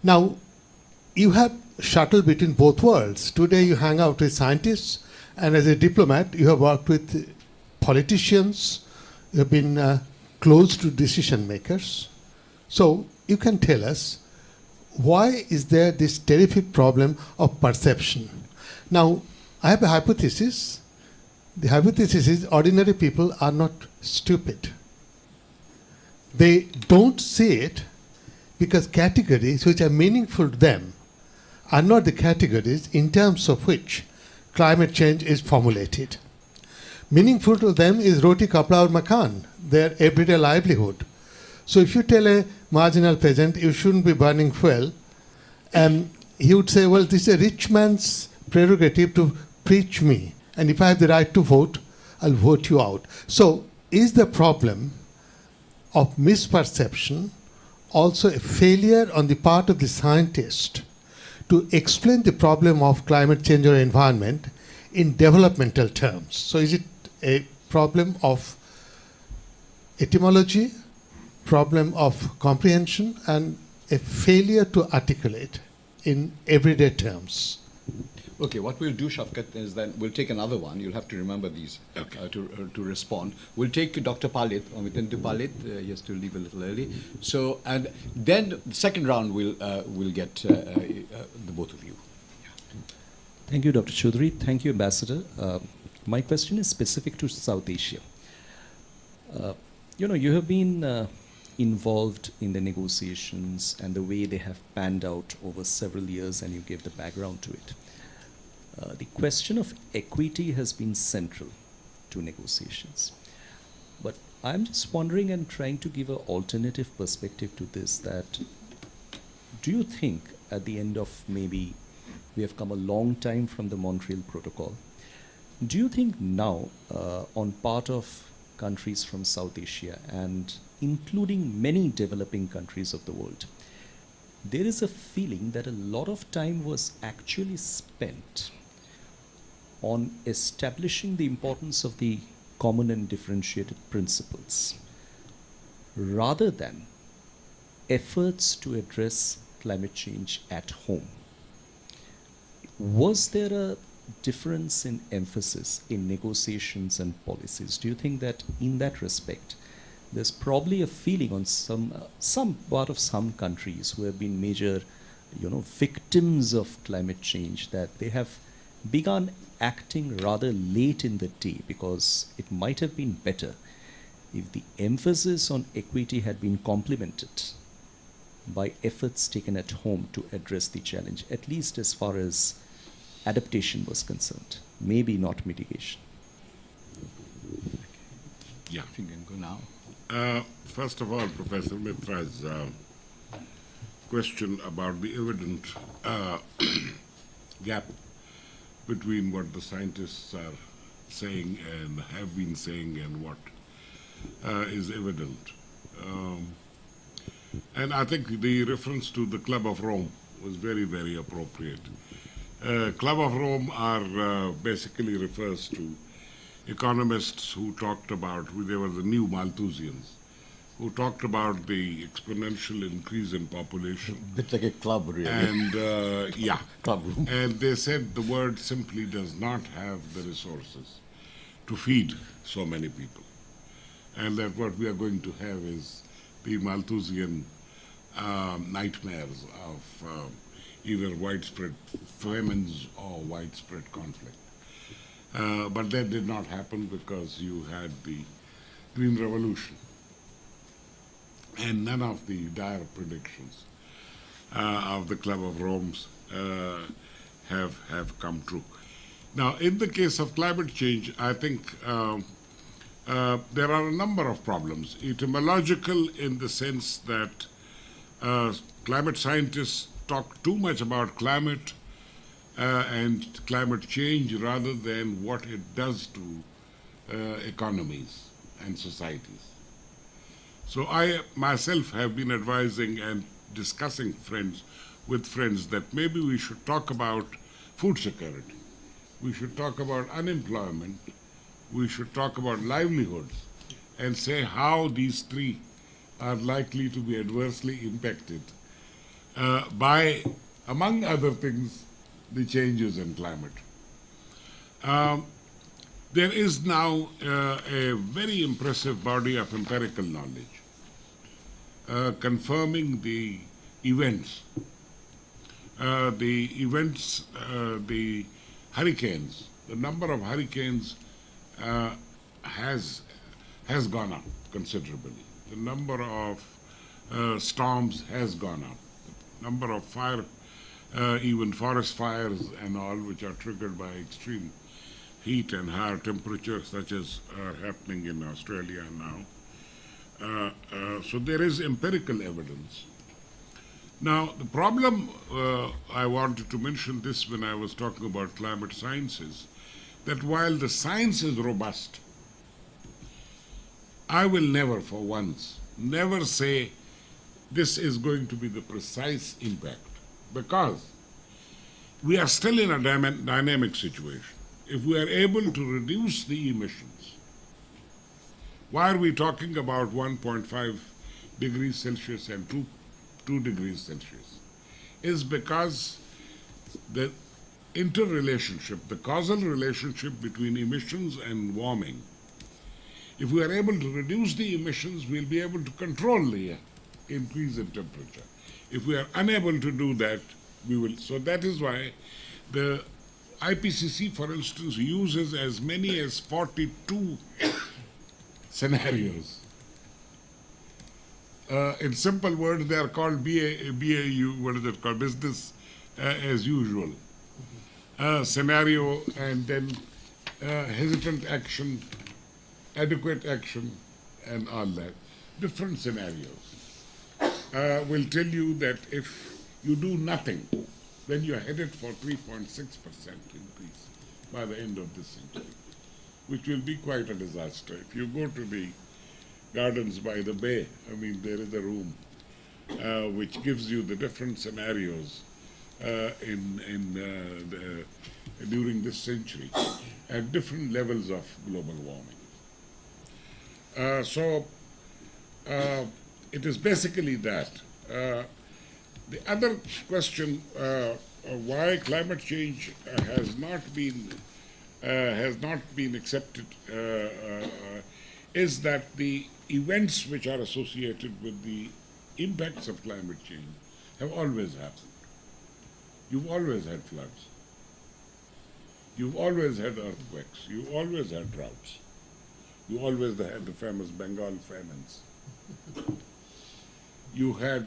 Now, you have shuttled between both worlds. Today you hang out with scientists, and as a diplomat you have worked with politicians, you have been close to decision makers. So you can tell us, why is there this terrific problem of perception? Now, I have a hypothesis. The hypothesis is ordinary people are not stupid. They don't see it because categories which are meaningful to them are not the categories in terms of which climate change is formulated. Meaningful to them is roti, kapda, or makan, their everyday livelihood. So if you tell a marginal peasant you shouldn't be burning fuel, he would say, well, this is a rich man's prerogative to preach me. And if I have the right to vote, I'll vote you out. So is the problem of misperception also a failure on the part of the scientist to explain the problem of climate change or environment in developmental terms? So is it a problem of etymology, problem of comprehension, and a failure to articulate in everyday terms? Okay, what we'll do, Shafqat, is then we'll take another one. You'll have to remember these to respond. We'll take Dr. Palit, Amitindu Palit. He has to leave a little early. So, and then the second round we'll get the both of you. Thank you, Dr. Chowdhury. Thank you, Ambassador. My question is specific to South Asia. You have been involved in the negotiations and the way they have panned out over several years, and you gave the background to it. The question of equity has been central to negotiations. But I'm just wondering and trying to give an alternative perspective to this, that do you think at the end of maybe we have come a long time from the Montreal Protocol, do you think now on part of countries from South Asia and including many developing countries of the world, there is a feeling that a lot of time was actually spent on establishing the importance of the common and differentiated principles rather than efforts to address climate change at home? Was there a difference in emphasis in negotiations and policies? Do you think that in that respect, there's probably a feeling on some part of some countries who have been major, victims of climate change, that they have begun acting rather late in the day, because it might have been better if the emphasis on equity had been complemented by efforts taken at home to address the challenge, at least as far as adaptation was concerned, maybe not mitigation. Yeah. If you can go now. First of all, Professor Mitra's question about the evident gap between what the scientists are saying and have been saying and what is evident. And I think the reference to the Club of Rome was very, very appropriate. Club of Rome basically refers to economists who talked about, they were the new Malthusians, who talked about the exponential increase in population. A bit like a club, really. And Club room. And they said the world simply does not have the resources to feed so many people. And that what we are going to have is the Malthusian nightmares of either widespread famines or widespread conflict. But that did not happen because you had the Green Revolution. And none of the dire predictions of the Club of Rome have come true. Now, in the case of climate change, I think there are a number of problems. Etymological in the sense that climate scientists talk too much about climate and climate change rather than what it does to economies and societies. So I myself have been advising and discussing with friends that maybe we should talk about food security. We should talk about unemployment. We should talk about livelihoods and say how these three are likely to be adversely impacted by, among other things, the changes in climate. there is now a very impressive body of empirical knowledge confirming the events. The hurricanes, the number of hurricanes has gone up considerably. The number of storms has gone up. The number of even forest fires and all, which are triggered by extreme heat and higher temperatures, such as are happening in Australia now. So there is empirical evidence. Now, the problem, I wanted to mention this when I was talking about climate sciences, that while the science is robust, I will never, for once, never say this is going to be the precise impact, because we are still in a dynamic situation. If we are able to reduce the emissions, why are we talking about 1.5 degrees Celsius and 2 degrees Celsius? Is because the interrelationship, the causal relationship between emissions and warming, if we are able to reduce the emissions, we'll be able to control the increase in temperature. If we are unable to do that, we will. So that is why the IPCC, for instance, uses as many as 42 scenarios. In simple words, they are called BAU, what is it called? Business as usual. Scenario, and then hesitant action, adequate action, and all that. Different scenarios will tell you that if you do nothing, then you're headed for 3.6% increase by the end of this century, which will be quite a disaster. If you go to the gardens by the bay, I mean, there is a room which gives you the different scenarios during this century at different levels of global warming. So it is basically that. The other question, why climate change has not been accepted, is that the events which are associated with the impacts of climate change have always happened. You've always had floods. You've always had earthquakes. You always had droughts. You always had the famous Bengal famines. You had,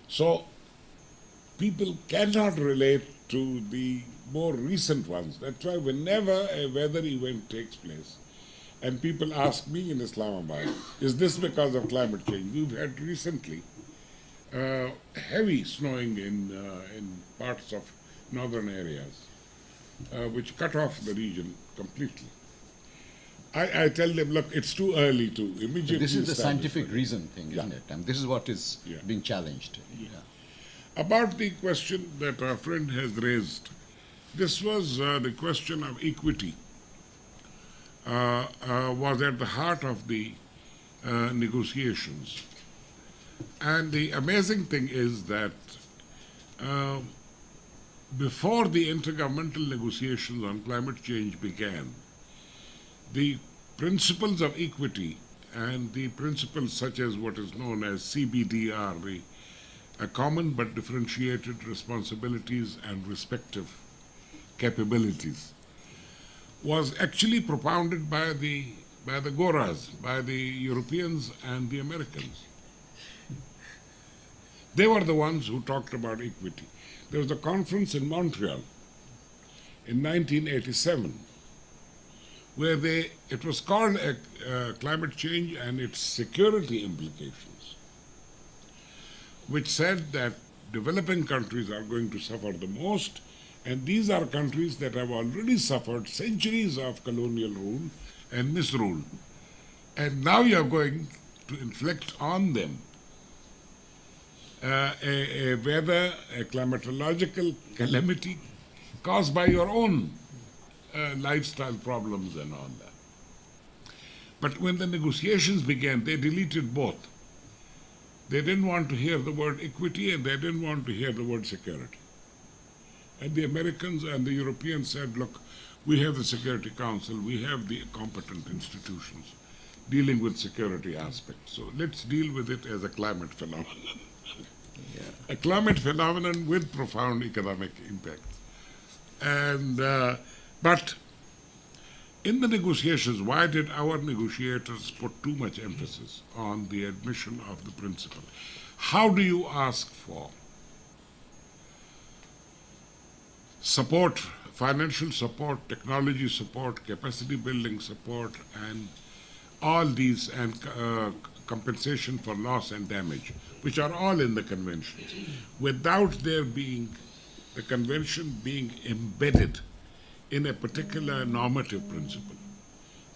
so people cannot relate to the more recent ones. That's why whenever a weather event takes place, and people ask me in Islamabad, is this because of climate change? We've had recently heavy snowing in parts of northern areas, which cut off the region completely. I tell them, look, it's too early to immediately. This is the establish scientific it. reason thing, isn't it? And this is what is being challenged. About the question that our friend has raised, this was the question of equity. Was at the heart of the negotiations. And the amazing thing is that before the intergovernmental negotiations on climate change began, the principles of equity and the principles such as what is known as CBDR, the common but differentiated responsibilities and respective capabilities, was actually propounded by the Goras, by the Europeans and the Americans. They were the ones who talked about equity. There was a conference in Montreal in 1987 where it was called Climate Change and its Security Implications, which said that developing countries are going to suffer the most, and these are countries that have already suffered centuries of colonial rule and misrule. And now you're going to inflict on them a climatological calamity caused by your own lifestyle problems and all that. But when the negotiations began, they deleted both. They didn't want to hear the word equity and they didn't want to hear the word security. And the Americans and the Europeans said, look, We have the Security Council, we have the competent institutions dealing with security aspects. So let's deal with it as a climate phenomenon. A climate phenomenon with profound economic impact. And, but in the negotiations, why did our negotiators put too much emphasis on the admission of the principle? How do you ask for support, financial support, technology support, capacity building support, and all these, and compensation for loss and damage, which are all in the conventions, without there being the convention being embedded in a particular normative principle?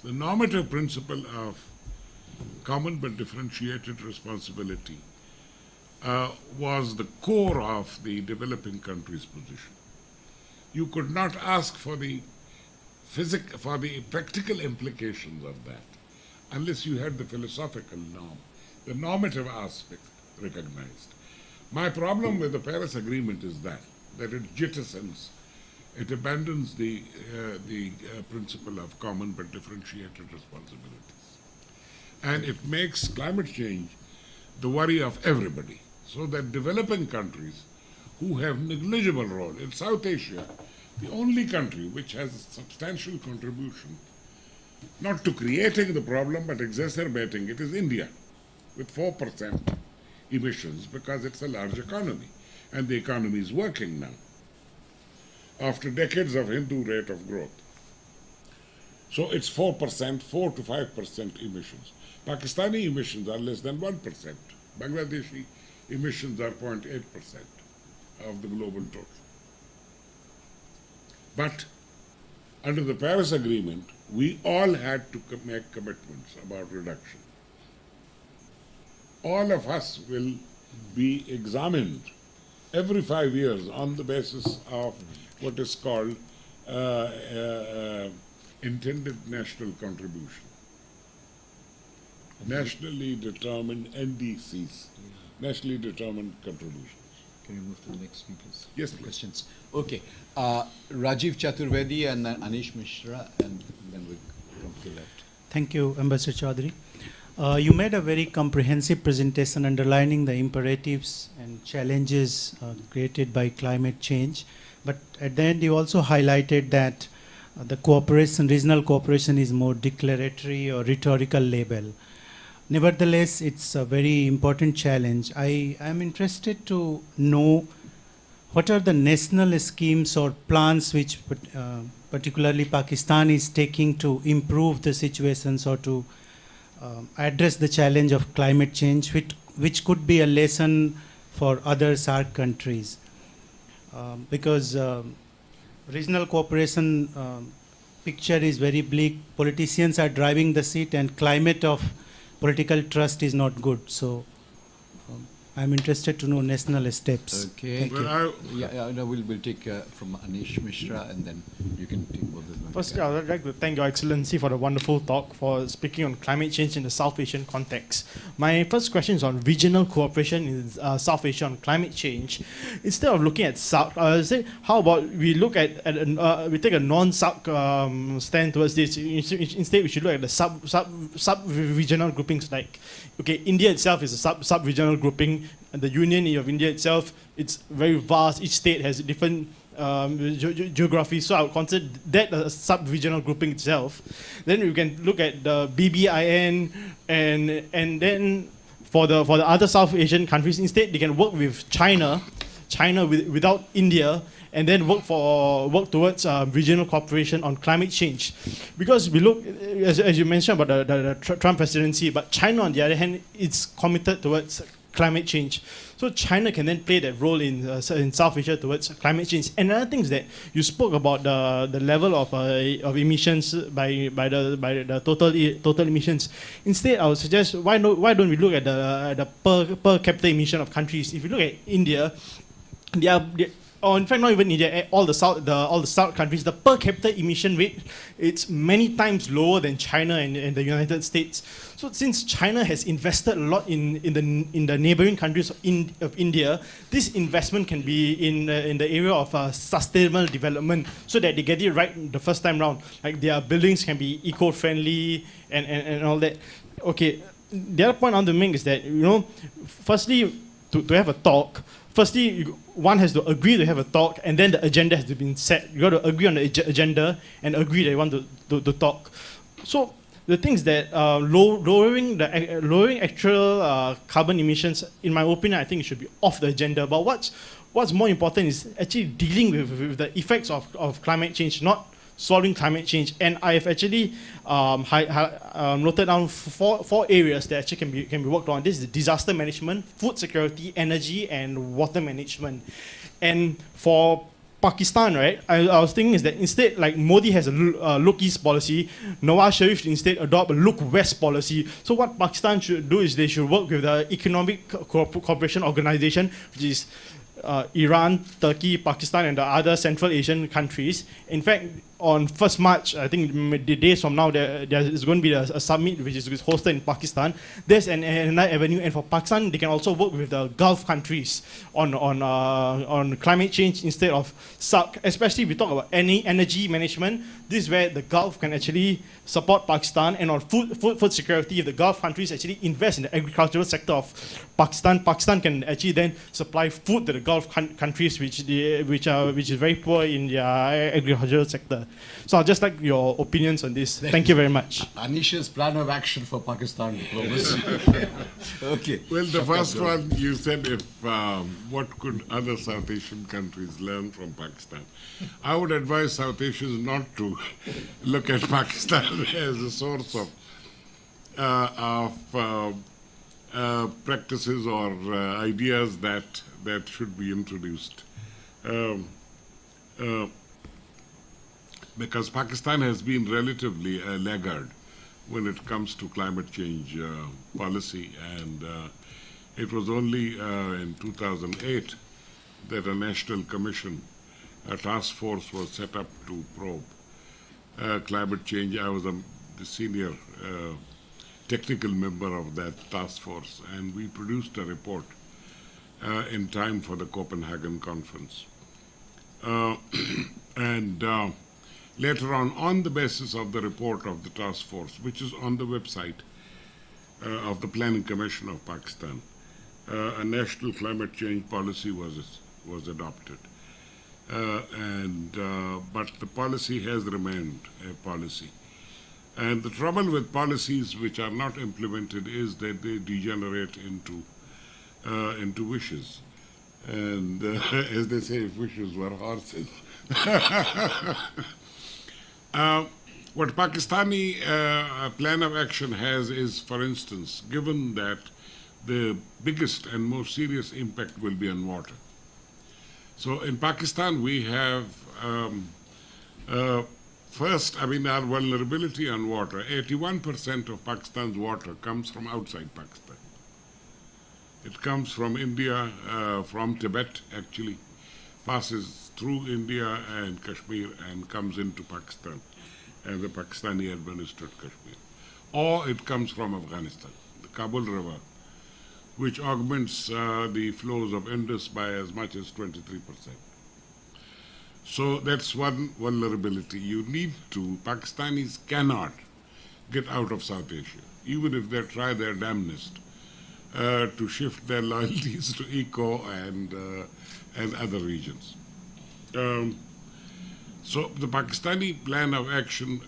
The normative principle of common but differentiated responsibility was the core of the developing countries' position. You could not ask for the practical implications of that unless you had the philosophical norm, the normative aspect recognized. My problem with the Paris Agreement is that it jettisons, it abandons the principle of common but differentiated responsibilities. And it makes climate change the worry of everybody, so that developing countries who have negligible role in South Asia, the only country which has a substantial contribution, not to creating the problem but exacerbating it, is India, with 4% emissions, because it's a large economy, and the economy is working now, after decades of Hindu rate of growth. So it's 4%, 4 to 5% emissions. Pakistani emissions are less than 1%. Bangladeshi emissions are 0.8% of the global total. But under the Paris Agreement, we all had to make commitments about reduction. All of us will be examined every 5 years on the basis of what is called intended national contribution. Nationally determined NDCs, nationally determined contributions. Can you move to the next one, please? Yes, please. Questions. Okay. Rajiv Chaturvedi and then Anish Mishra, and then we'll come to the left. Thank you, Ambassador Chowdhury. You made a very comprehensive presentation underlining the imperatives and challenges created by climate change. But at the end, you also highlighted that the cooperation, regional cooperation, is more declaratory or rhetorical label. Nevertheless, it's a very important challenge. I am interested to know what are the national schemes or plans which particularly Pakistan is taking to improve the situations or to address the challenge of climate change, which could be a lesson for other SAARC countries. Because regional cooperation picture is very bleak. Politicians are driving the seat, and climate of political trust is not good. So I'm interested to know national steps. Okay. Thank you. No, we'll take from Anish Mishra, and then you can take both of them. Firstly, I would like to thank Your Excellency for the wonderful talk, for speaking on climate change in the South Asian context. My first question is on regional cooperation in South Asia on climate change. Instead of looking at South, how about we look at we take a non-South stand towards this. Instead, we should look at the sub-regional groupings. Like, okay, India itself is a sub-regional grouping. And the Union of India itself, it's very vast. Each state has different geography. So I would consider that a sub-regional grouping itself. Then we can look at the BBIN, and then for the other South Asian countries, instead they can work with China without India, and then work towards regional cooperation on climate change. Because we look, as you mentioned about the Trump presidency, but China on the other hand, is committed towards climate change. So China can then play that role in South Asia towards climate change. And another thing is that you spoke about the level of emissions by the total emissions. Instead, I would suggest why don't we look at the per capita emission of countries? If you look at India, or in fact not even India, all the South countries, the per capita emission rate, it's many times lower than China and the United States. So since China has invested a lot in the neighboring countries of India, this investment can be in the area of sustainable development, so that they get it right the first time round. Like their buildings can be eco-friendly and all that. Okay, the other point I want to make is that, firstly, to have a talk, one has to agree to have a talk, and then the agenda has to be set. You got to agree on the agenda and agree that you want to talk. So the thing is that lowering actual carbon emissions, in my opinion, I think it should be off the agenda. But what's more important is actually dealing with the effects of climate change, not solving climate change. And I have actually noted down four areas that actually can be worked on. This is disaster management, food security, energy, and water management. And for Pakistan, right, I was thinking is that instead, like Modi has a look east policy, Nawaz Sharif should instead adopt a look west policy. So what Pakistan should do is they should work with the Economic Cooperation Organization, which is Iran, Turkey, Pakistan, and the other Central Asian countries. In fact, on 1st March, I think the days from now, there is going to be a summit which is hosted in Pakistan. There's another avenue, and for Pakistan, they can also work with the Gulf countries on climate change instead of SARC. Especially if we talk about energy management, this is where the Gulf can actually support Pakistan, and on food security, if the Gulf countries actually invest in the agricultural sector of Pakistan can actually then supply food to the Gulf countries which is very poor in their agricultural sector. So I'd just like your opinions on this. Thank you very much. Anisha's plan of action for Pakistan diplomacy. Okay. Well, the first one, you said what could other South Asian countries learn from Pakistan? I would advise South Asians not to look at Pakistan as a source of practices or ideas that should be introduced. Because Pakistan has been relatively a laggard when it comes to climate change policy, and it was only in 2008 that a national commission, a task force, was set up to probe climate change. I was the senior technical member of that task force, and we produced a report in time for the Copenhagen conference. Later on the basis of the report of the task force, which is on the website of the Planning Commission of Pakistan, a national climate change policy was adopted. But the policy has remained a policy. And the trouble with policies which are not implemented is that they degenerate into wishes. And as they say, if wishes were horses. What Pakistani plan of action has is, for instance, given that the biggest and most serious impact will be on water. So in Pakistan, we have first, our vulnerability on water. 81% of Pakistan's water comes from outside Pakistan. It comes from India, from Tibet, actually, passes through India and Kashmir and comes into Pakistan and the Pakistani administered Kashmir. Or it comes from Afghanistan, the Kabul River, which augments the flows of Indus by as much as 23%. So that's one vulnerability. Pakistanis cannot get out of South Asia, even if they try their damnedest to shift their loyalties to ECO and other regions. So the Pakistani plan of action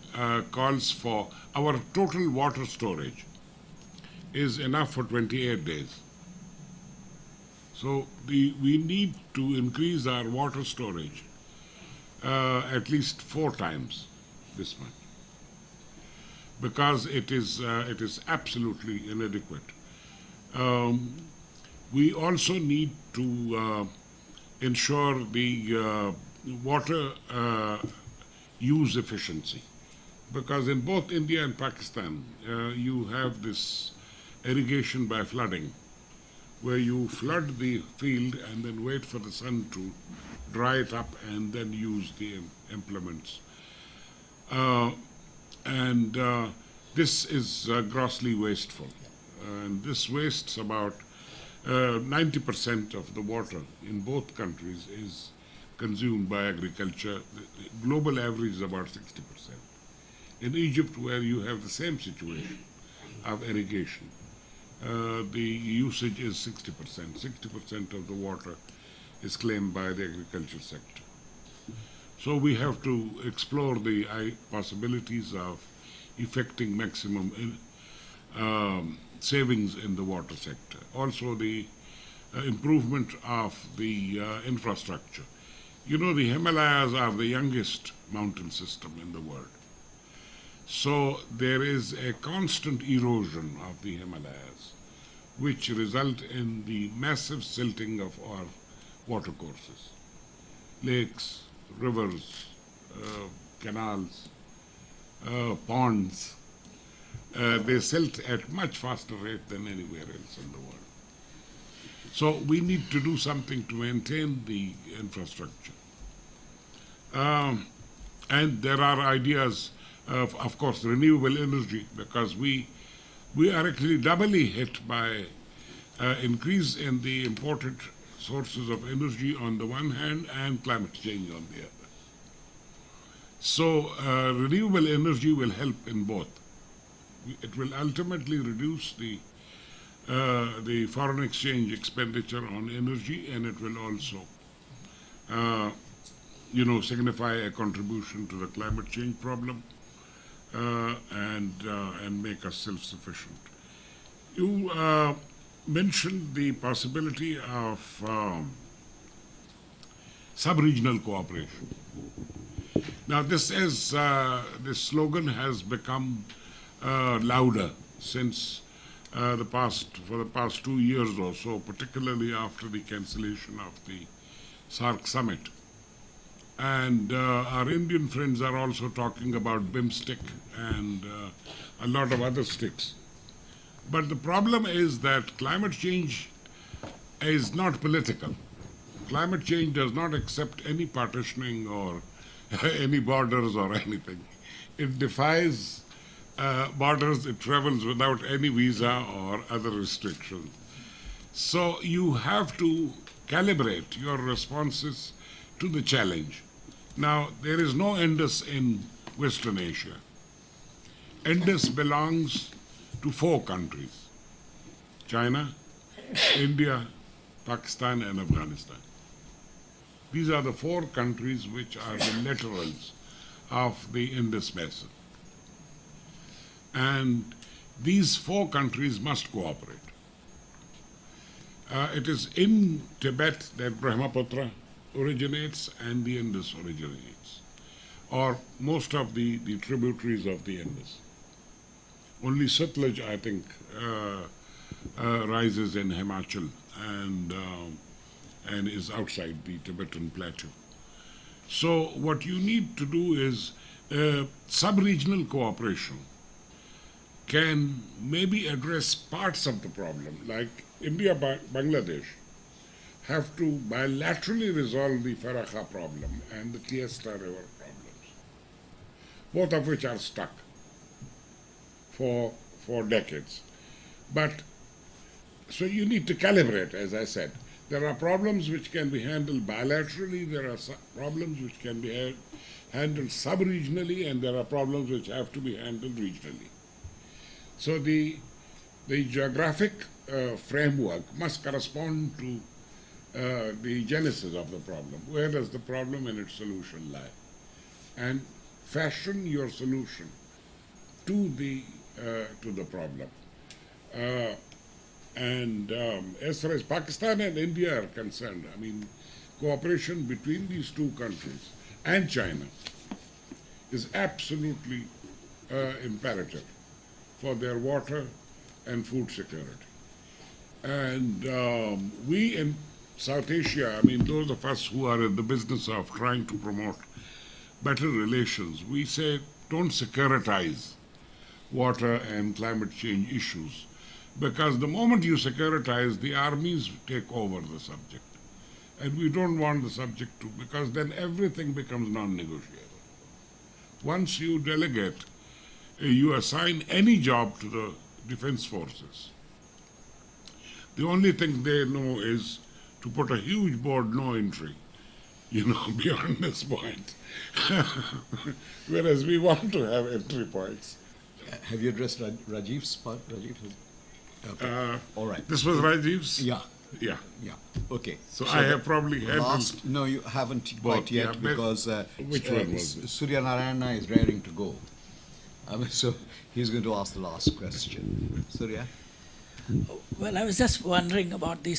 calls for our total water storage is enough for 28 days. So we need to increase our water storage at least 4 times this much, because it is absolutely inadequate. We also need to ensure the water use efficiency, because in both India and Pakistan you have this irrigation by flooding, where you flood the field and then wait for the sun to dry it up and then use the implements. And this is grossly wasteful. And this wastes about 90% of the water in both countries is consumed by agriculture. The global average is about 60%. In Egypt, where you have the same situation of irrigation, the usage is 60%. 60% of the water is claimed by the agriculture sector. So we have to explore the possibilities of effecting maximum savings in the water sector. Also the improvement of the infrastructure. You know, the Himalayas are the youngest mountain system in the world. So there is a constant erosion of the Himalayas, which result in the massive silting of our watercourses, lakes, rivers, canals, ponds. They silt at much faster rate than anywhere else in the world. So we need to do something to maintain the infrastructure. And there are ideas of course, renewable energy, because we are actually doubly hit by increase in the imported sources of energy on the one hand and climate change on the other. So renewable energy will help in both. It will ultimately reduce the foreign exchange expenditure on energy, and it will also signify a contribution to the climate change problem. And make us self-sufficient. You mentioned the possibility of sub-regional cooperation. Now, this slogan has become louder since for the past 2 years or so, particularly after the cancellation of the SAARC summit. And our Indian friends are also talking about BIMSTIC and a lot of other sticks. But the problem is that climate change is not political. Climate change does not accept any partitioning or any borders or anything. It defies borders. It travels without any visa or other restrictions. So you have to calibrate your responses to the challenge. Now, there is no Indus in Western Asia. Indus belongs to 4 countries: China, India, Pakistan, and Afghanistan. These are the 4 countries which are the littorals of the Indus Basin. And these 4 countries must cooperate. It is in Tibet that Brahmaputra originates and the Indus originates, or most of the tributaries of the Indus. Only Sutlej, I think, rises in Himachal and is outside the Tibetan plateau. So what you need to do is sub-regional cooperation can maybe address parts of the problem, like India, Bangladesh have to bilaterally resolve the Farrakha problem and the Tiesta River problems, both of which are stuck for decades. But so you need to calibrate, as I said. There are problems which can be handled bilaterally, there are problems which can be handled sub-regionally, and there are problems which have to be handled regionally. So the geographic framework must correspond to the genesis of the problem. Where does the problem and its solution lie? And fashion your solution to the problem. As far as Pakistan and India are concerned, I mean, cooperation between these 2 countries and China is absolutely imperative for their water and food security. And we in South Asia, I mean, those of us who are in the business of trying to promote better relations, we say don't securitize water and climate change issues. Because the moment you securitize, the armies take over the subject. And we don't want the subject to, because then everything becomes non-negotiable. Once you delegate, you assign any job to the defense forces. The only thing they know is to put a huge board, no entry, beyond this point. Whereas we want to have entry points. Have you addressed Rajiv's part? Rajiv? Okay. All right. This was Rajiv's? Yeah. Yeah. Yeah. Okay. So I have probably handled. No, you haven't Both, quite yet yeah, but because which one was it? Surya Narayana is raring to go. So he's going to ask the last question. Surya? Well, I was just wondering about the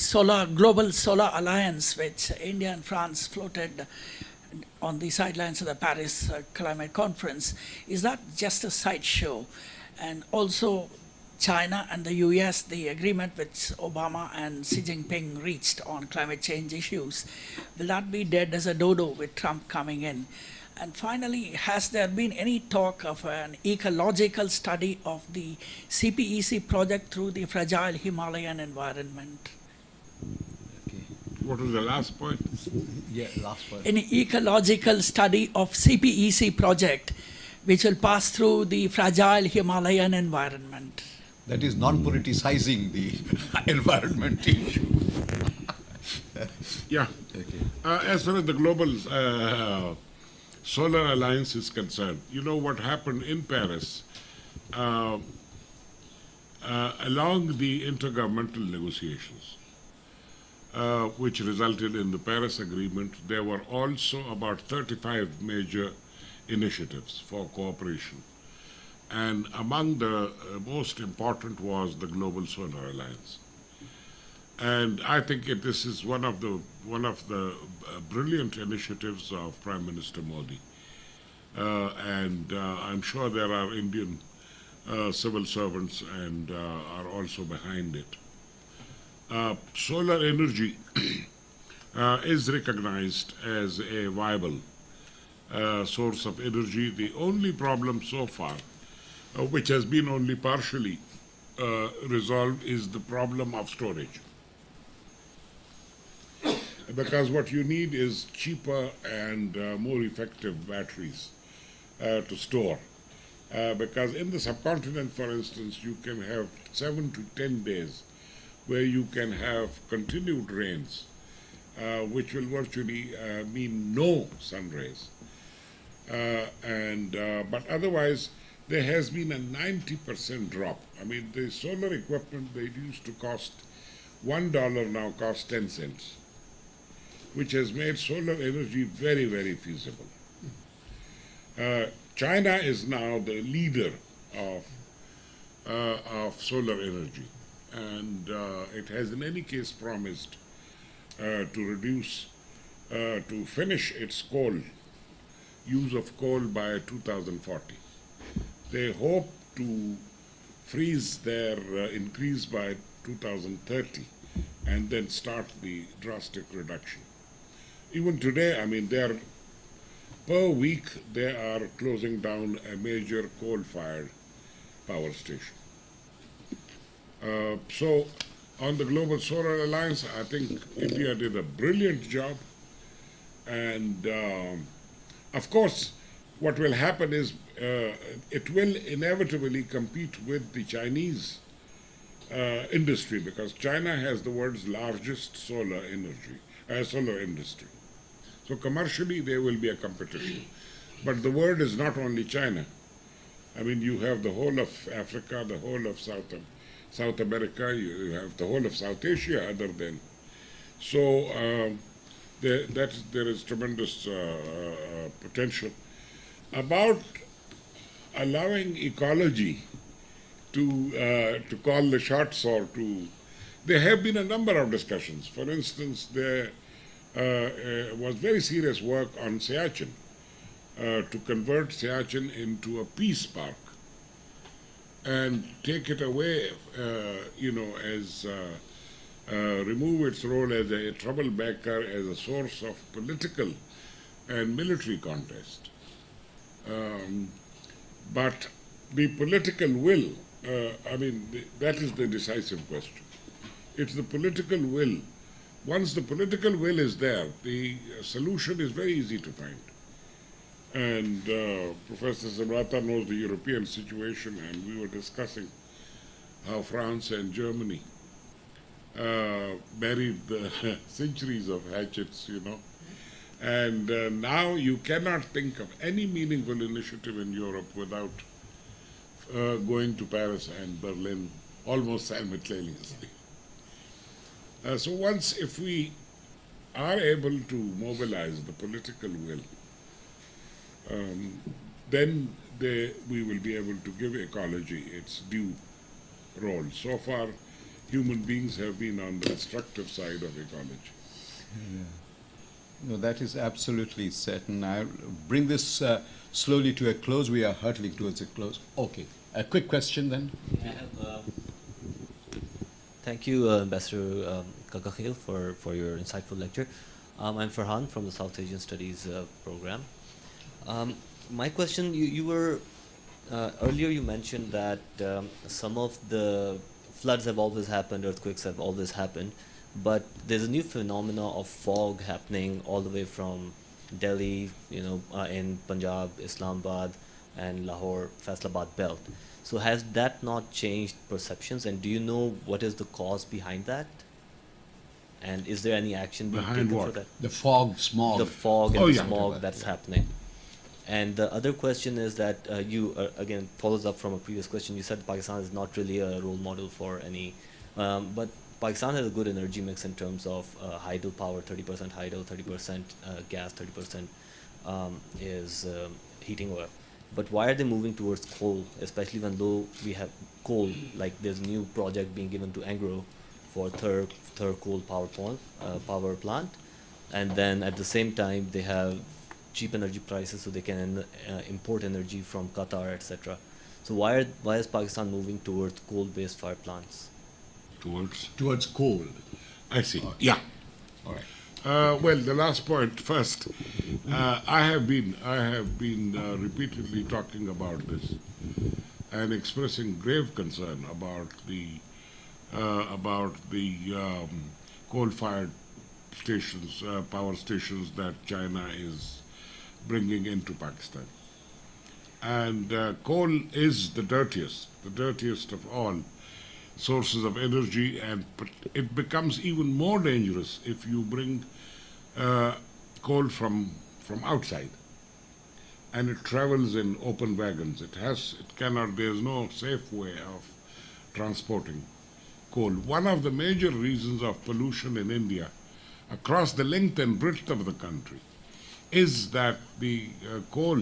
Global Solar Alliance, which India and France floated on the sidelines of the Paris Climate Conference. Is that just a sideshow? And also, China and the US, the agreement which Obama and Xi Jinping reached on climate change issues, will that be dead as a dodo with Trump coming in? And finally, has there been any talk of an ecological study of the CPEC project through the fragile Himalayan environment? Okay. What was the last point? Yeah, last point. Any ecological study of CPEC project which will pass through the fragile Himalayan environment? That is non-politicizing the environment issue. Yeah. Okay. As far as the global Solar Alliance is concerned, you know what happened in Paris, along the intergovernmental negotiations, which resulted in the Paris Agreement, there were also about 35 major initiatives for cooperation. And among the most important was the Global Solar Alliance. And I think this is one of the brilliant initiatives of Prime Minister Modi. And I'm sure there are Indian civil servants and are also behind it. Solar energy is recognized as a viable source of energy. The only problem so far, which has been only partially resolved, is the problem of storage. Because what you need is cheaper and more effective batteries to store. Because in the subcontinent, for instance, you can have 7 to 10 days where you can have continued rains, which will virtually mean no sun rays. But otherwise, there has been a 90% drop. I mean, the solar equipment that used to cost $1 now costs 10 cents, which has made solar energy very, very feasible. China is now the leader of solar energy, and it has in any case promised to finish its use of coal by 2040. They hope to freeze their increase by 2030 and then start the drastic reduction. Even today, I mean, per week they are closing down a major coal-fired power station. So on the Global Solar Alliance, I think India did a brilliant job. And of course, what will happen is it will inevitably compete with the Chinese industry, because China has the world's largest solar industry. So commercially, there will be a competition. But the world is not only China. I mean, you have the whole of Africa, the whole of South America, you have the whole of South Asia other than. So there is tremendous potential. About allowing ecology to call the shots, or there have been a number of discussions. For instance, there was very serious work on Siachen, to convert Siachen into a peace park and take it away, remove its role as a troublemaker, as a source of political and military contest. But the political will that is the decisive question. It's the political will. Once the political will is there, the solution is very easy to find. And Professor Samrata knows the European situation, and we were discussing how France and Germany buried the centuries of hatchets, And now you cannot think of any meaningful initiative in Europe without going to Paris and Berlin almost simultaneously. So once, if we are able to mobilize the political will, then we will be able to give ecology its due role. So far, human beings have been on the destructive side of ecology. No, that is absolutely certain. I'll bring this slowly to a close. We are hurtling towards a close. Okay. A quick question then. Thank you, Ambassador Kakakhel, for your insightful lecture. I'm Farhan from the South Asian Studies program. My question, you were, earlier you mentioned that some of the floods have always happened, earthquakes have always happened, but there's a new phenomena of fog happening all the way from Delhi, in Punjab, Islamabad, and Lahore, Faisalabad belt. So has that not changed perceptions, and do you know what is the cause behind that? And is there any action being Behind taken what? for that? The fog, smog. The fog and Oh, the yeah. smog that's happening. And the other question is that again, follows up from a previous question. You said Pakistan is not really a role model for any, but Pakistan has a good energy mix in terms of hydel power, 30% hydel, 30% gas, 30% is heating oil. But why are they moving towards coal, especially when though we have coal, like there's a new project being given to Angro for third coal power plant, and then at the same time they have cheap energy prices, so they can import energy from Qatar, etc. So why is Pakistan moving towards coal-based fire plants? Towards coal. I see. Yeah. All right. Well, the last point first. I have been repeatedly talking about this and expressing grave concern about the coal-fired stations, power stations that China is bringing into Pakistan. And coal is the dirtiest of all sources of energy, and it becomes even more dangerous if you bring coal from outside, and it travels in open wagons. There's no safe way of transporting coal. One of the major reasons of pollution in India, across the length and breadth of the country, is that the coal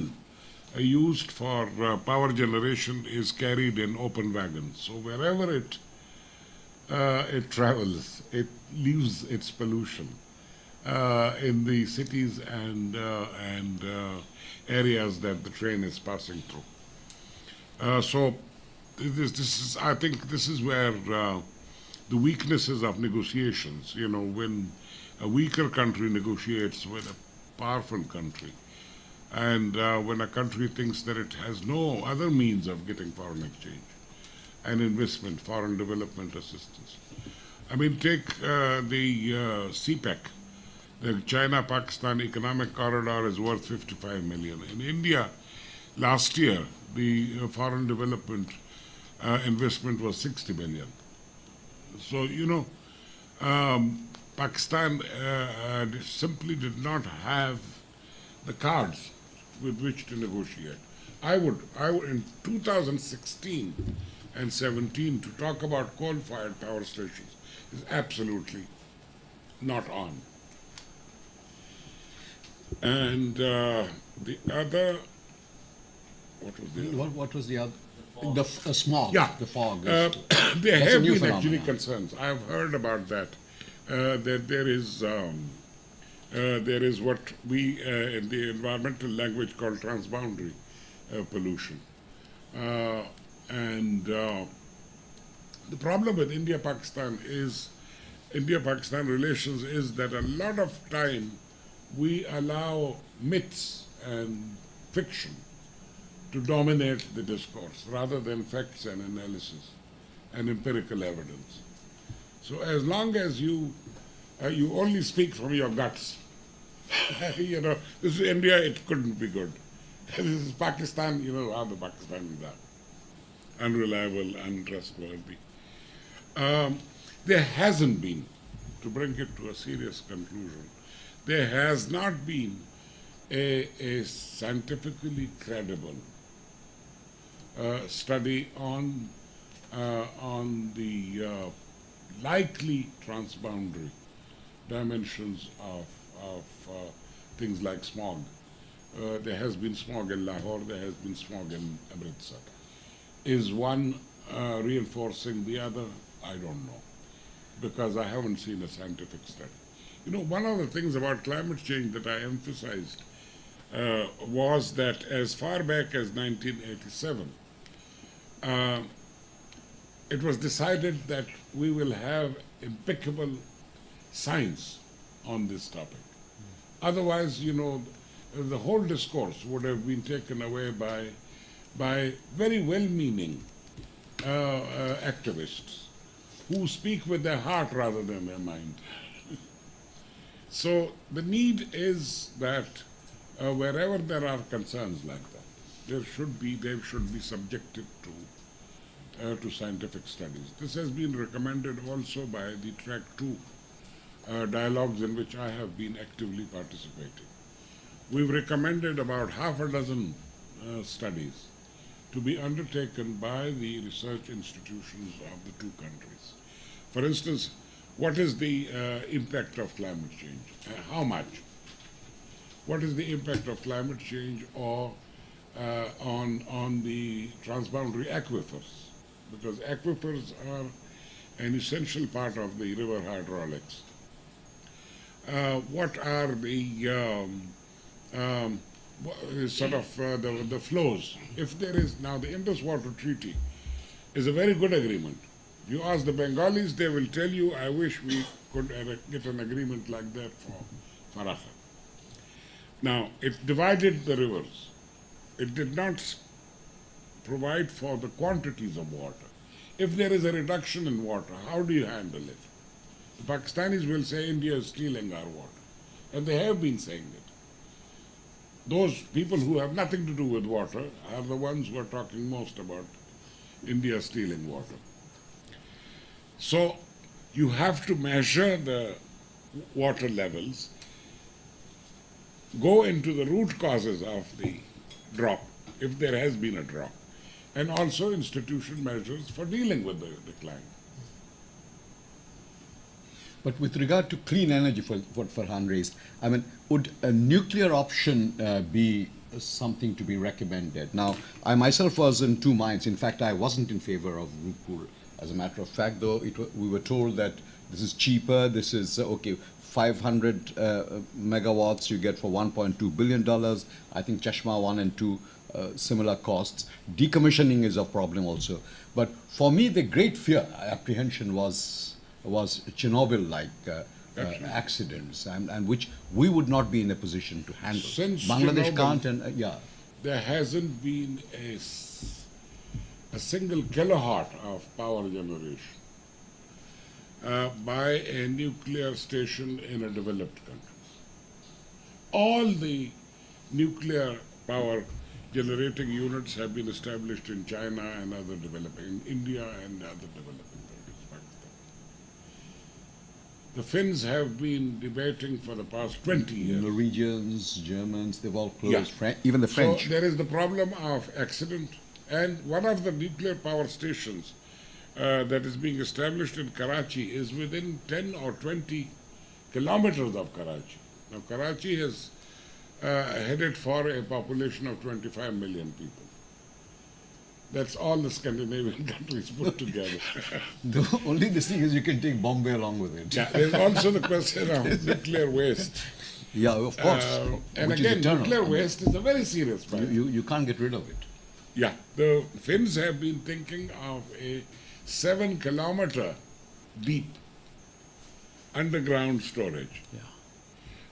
used for power generation is carried in open wagons. So wherever it travels, it leaves its pollution in the cities and areas that the train is passing through. So I think this is where the weaknesses of negotiations, when a weaker country negotiates with a powerful country, and when a country thinks that it has no other means of getting foreign exchange and investment, foreign development assistance. I mean, take the CPEC, the China-Pakistan Economic Corridor is worth 55 million. In India, last year, the foreign development investment was 60 million. So, Pakistan simply did not have the cards with which to negotiate. I would in 2016 and 17 to talk about coal-fired power stations is absolutely not on. And the other, What was the other? The smog. Yeah. The fog. There That's a have new been actually phenomenon. concerns. I have heard about that. That there is what we in the environmental language call transboundary pollution. And the problem with India-Pakistan relations is that a lot of time we allow myths and fiction to dominate the discourse rather than facts and analysis and empirical evidence. So as long as you only speak from your guts, you know, this is India, it couldn't be good. This is Pakistan, you know how the Pakistanis are. Unreliable, untrustworthy. There hasn't been, to bring it to a serious conclusion, there has not been a scientifically credible study on the likely transboundary dimensions of things like smog. There has been smog in Lahore, there has been smog in Amritsar. Is one reinforcing the other? I don't know, because I haven't seen a scientific study. You know, one of the things about climate change that I emphasized was that as far back as 1987, it was decided that we will have impeccable science on this topic. Otherwise, you know, the whole discourse would have been taken away by very well-meaning activists who speak with their heart rather than their mind. So the need is that wherever there are concerns like that, they should be subjected to scientific studies. This has been recommended also by the Track 2 dialogues in which I have been actively participating. We've recommended about half a dozen studies to be undertaken by the research institutions of the two countries. For instance, what is the impact of climate change? How much? What is the impact of climate change or on the transboundary aquifers? Because aquifers are an essential part of the river hydraulics. What are the the flows? If there is now the Indus Water Treaty is a very good agreement. If you ask the Bengalis, they will tell you, I wish we could get an agreement like that for Farah. Now, it divided the rivers. It did not provide for the quantities of water. If there is a reduction in water, how do you handle it? The Pakistanis will say India is stealing our water. And they have been saying it. Those people who have nothing to do with water are the ones who are talking most about India stealing water. So you have to measure the water levels, go into the root causes of the drop, if there has been a drop, and also institutional measures for dealing with the decline. But with regard to clean energy, for Farhan raised, I mean, would a nuclear option be something to be recommended? Now, I myself was in two minds. In fact, I wasn't in favor of Rupur. As a matter of fact, though, we were told that this is cheaper, this is, okay, 500 megawatts you get for $1.2 billion. I think Chashma 1 and 2, similar costs. Decommissioning is a problem also. But for me, the great fear, apprehension was Chernobyl-like accidents, and which we would not be in a position to handle. Since Bangladesh Chernobyl, can't, and yeah. There hasn't been a single kilowatt of power generation by a nuclear station in a developed country. All the nuclear power generating units have been established in China and other developing, India and other developing countries, Pakistan. The Finns have been debating for the past 20 years. Norwegians, Germans, they've all closed, Yeah. even the French. So there is the problem of accident, and one of the nuclear power stations that is being established in Karachi is within 10 or 20 kilometers of Karachi. Now, Karachi is headed for a population of 25 million people. That's all the Scandinavian countries put together. The only this thing is you can take Bombay along with it. Yeah, there's also the question of nuclear waste. Yeah, of course. And which is again, eternal. nuclear waste is a very serious matter. You can't get rid of it. Yeah, the Finns have been thinking of a 7-kilometer deep underground storage.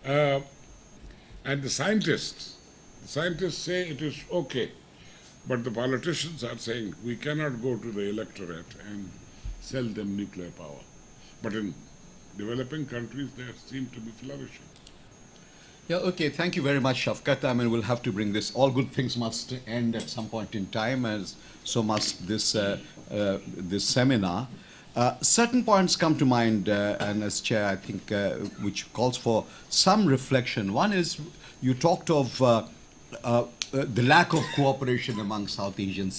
Yeah. And the scientists say it is okay. But the politicians are saying we cannot go to the electorate and sell them nuclear power. But in developing countries, they seem to be flourishing. Yeah, okay. Thank you very much, Shafqat. I mean, we'll have to bring this. All good things must end at some point in time, as so must this this seminar. Certain points come to mind, and as chair, I think, which calls for some reflection. One is you talked of the lack of cooperation among South Asian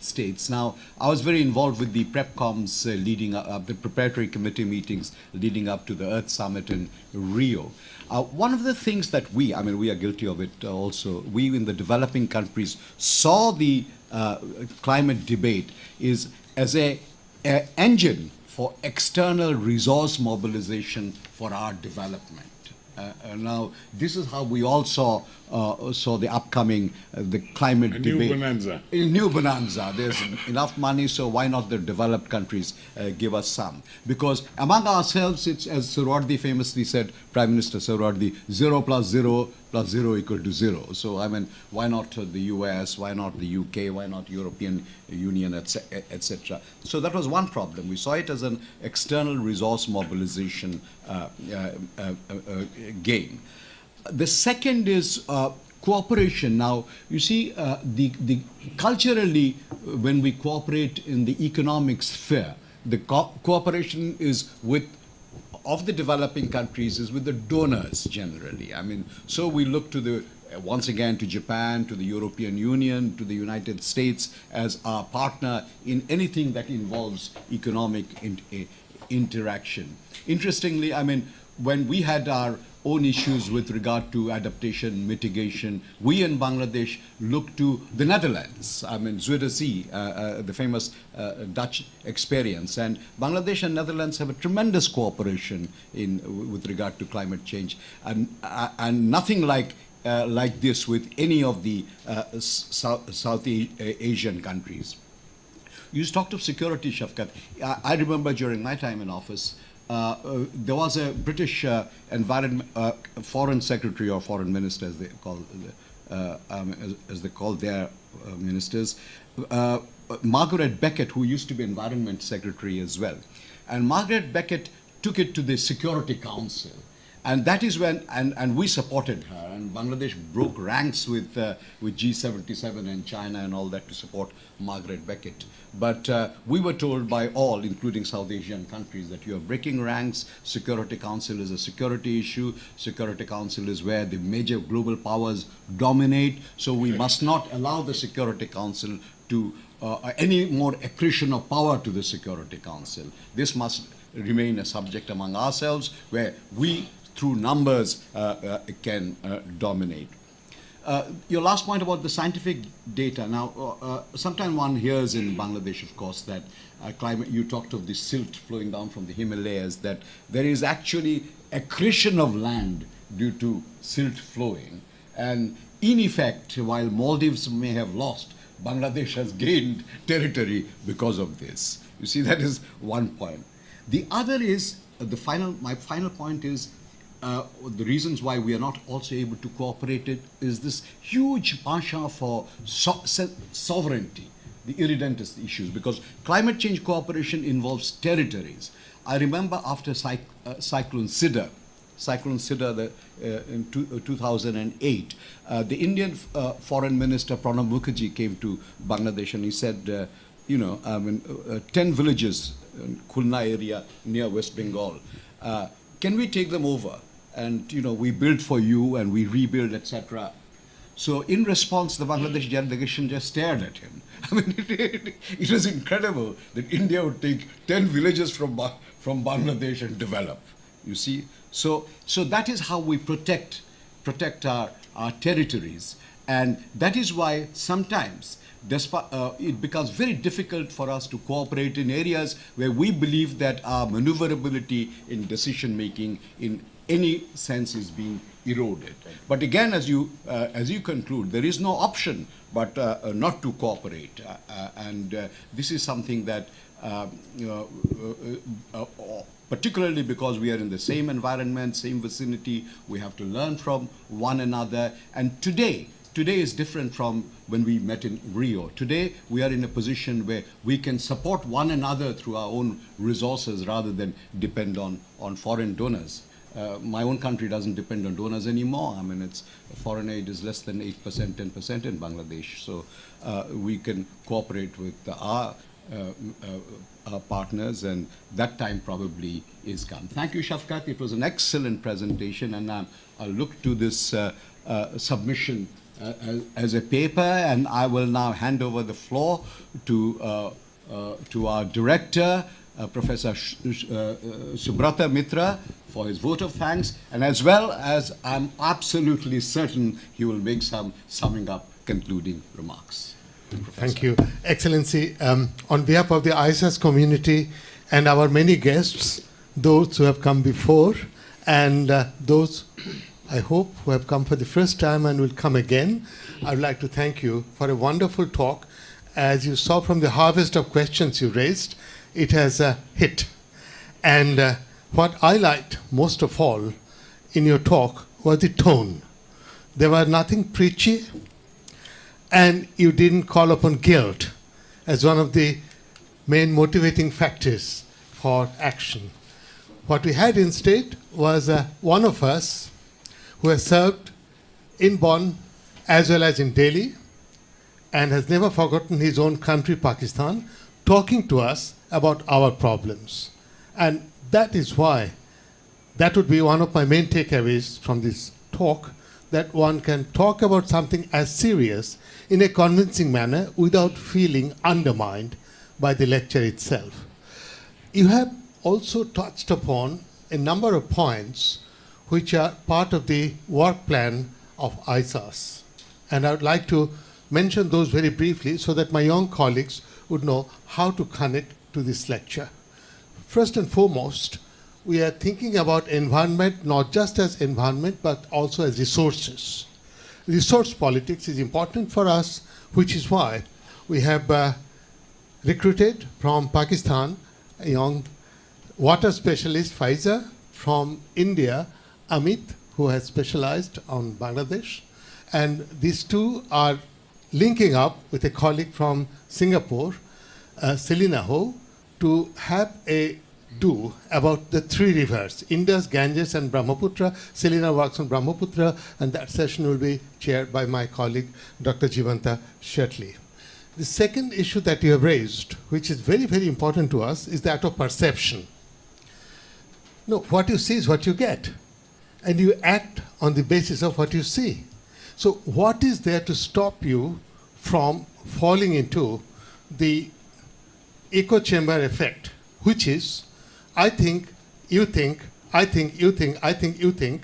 states. Now, I was very involved with the PrepComs leading up, the preparatory committee meetings leading up to the Earth Summit in Rio. One of the things that we are guilty of it also, we in the developing countries saw the climate debate is as a engine for external resource mobilization for our development. Now, this is how we all saw the upcoming the climate A debate. new bonanza. A new bonanza. There's enough money, so why not the developed countries give us some? Because among ourselves, it's, as Sohrawardy famously said, Prime Minister Sohrawardy, 0 plus 0 plus 0 equal to 0. So, I mean, why not the US, why not the UK, why not European Union, etc. So that was one problem. We saw it as an external resource mobilization game. The second is cooperation. Now, you see, the culturally, when we cooperate in the economic sphere, the cooperation is with of the developing countries is with the donors generally. I mean, so we look to the once again to Japan, to the European Union, to the United States as our partner in anything that involves economic interaction. Interestingly, I mean, when we had our own issues with regard to adaptation, mitigation, we in Bangladesh looked to the Netherlands. I mean, Zuiderzee, the famous Dutch experience. And Bangladesh and Netherlands have a tremendous cooperation with regard to climate change. And nothing like this with any of the South Asian countries. You talked of security, Shafqat. I remember during my time in office, there was a British foreign secretary or foreign minister, as they call their ministers, Margaret Beckett, who used to be environment secretary as well. And Margaret Beckett took it to the Security Council. And that is when, and we supported her, and Bangladesh broke ranks with G77 and China and all that to support Margaret Beckett. But we were told by all, including South Asian countries, that you are breaking ranks. Security Council is a security issue. Security Council is where the major global powers dominate. So we must not allow the Security Council to any more accretion of power to the Security Council. This must remain a subject among ourselves, where we, through numbers, can dominate. Your last point about the scientific data. Now, sometimes one hears in Bangladesh, of course, that climate, you talked of the silt flowing down from the Himalayas, that there is actually accretion of land due to silt flowing. And in effect, while Maldives may have lost, Bangladesh has gained territory because of this. You see, that is one point. The other is, my final point is, the reasons why we are not also able to cooperate is this huge pasha for sovereignty, the irredentist issues, because climate change cooperation involves territories. I remember after Cyclone Sidr in 2008, the Indian Foreign Minister Pranab Mukherjee came to Bangladesh and he said, 10 villages in Khulna area near West Bengal, can we take them over? And we build for you and we rebuild, etc. So in response, the Bangladesh delegation just stared at him. I mean, it was incredible that India would take 10 villages from Bangladesh and develop. You see, so that is how we protect our territories, and that is why sometimes it becomes very difficult for us to cooperate in areas where we believe that our maneuverability in decision making in any sense is being eroded. But again, as you conclude, there is no option but not to cooperate, and this is something that particularly because we are in the same environment, same vicinity, we have to learn from one another. And today, today is different from when we met in Rio. Today, we are in a position where we can support one another through our own resources rather than depend on foreign donors. My own country doesn't depend on donors anymore. I mean, its foreign aid is less than 8%, 10% in Bangladesh. So we can cooperate with our partners, and that time probably is come. Thank you, Shafqat. It was an excellent presentation, and I'll look to this submission as a paper, and I will now hand over the floor to our director, Professor Subrata Mitra, for his vote of thanks, and as well as I'm absolutely certain he will make some summing up, concluding remarks. Thank you, Excellency. On behalf of the ISAS community and our many guests, those who have come before, and those, I hope, who have come for the first time and will come again, I would like to thank you for a wonderful talk. As you saw from the harvest of questions you raised, it has a hit. And what I liked most of all in your talk was the tone. There was nothing preachy, and you didn't call upon guilt as one of the main motivating factors for action. What we had instead was one of us who has served in Bonn as well as in Delhi and has never forgotten his own country, Pakistan, talking to us about our problems. And that is why that would be one of my main takeaways from this talk, that one can talk about something as serious in a convincing manner without feeling undermined by the lecture itself. You have also touched upon a number of points which are part of the work plan of ISAS. And I would like to mention those very briefly so that my young colleagues would know how to connect to this lecture. First and foremost, we are thinking about environment not just as environment but also as resources. Resource politics is important for us, which is why we have recruited from Pakistan a young water specialist, Faiza, from India, Amit, who has specialized on Bangladesh. And these two are linking up with a colleague from Singapore, Selina Ho, to have a do about the three rivers, Indus, Ganges, and Brahmaputra. Selina works on Brahmaputra, and that session will be chaired by my colleague, Dr. Jivanta Shetley. The second issue that you have raised, which is very, very important to us, is that of perception. No, what you see is what you get, and you act on the basis of what you see. So what is there to stop you from falling into the echo chamber effect, which is, I think, you think, I think, you think, I think, you think,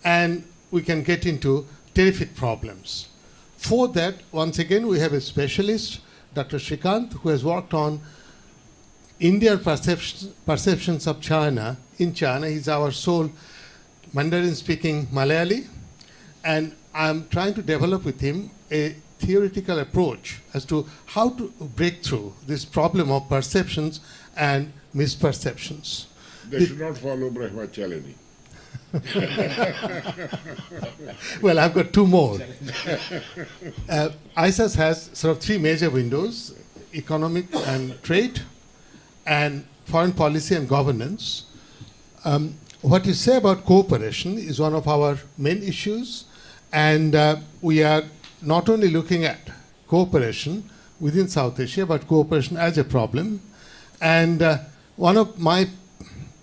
and we can get into terrific problems. For that, once again, we have a specialist, Dr. Shrikant, who has worked on Indian perceptions of China in China. He's our sole Mandarin-speaking Malayali, and I'm trying to develop with him a theoretical approach as to how to break through this problem of perceptions and misperceptions. They should not follow Brahmacharya. Well, I've got two more. ISAS has sort of three major windows: economic and trade, and foreign policy and governance. What you say about cooperation is one of our main issues, and we are not only looking at cooperation within South Asia, but cooperation as a problem. And one of my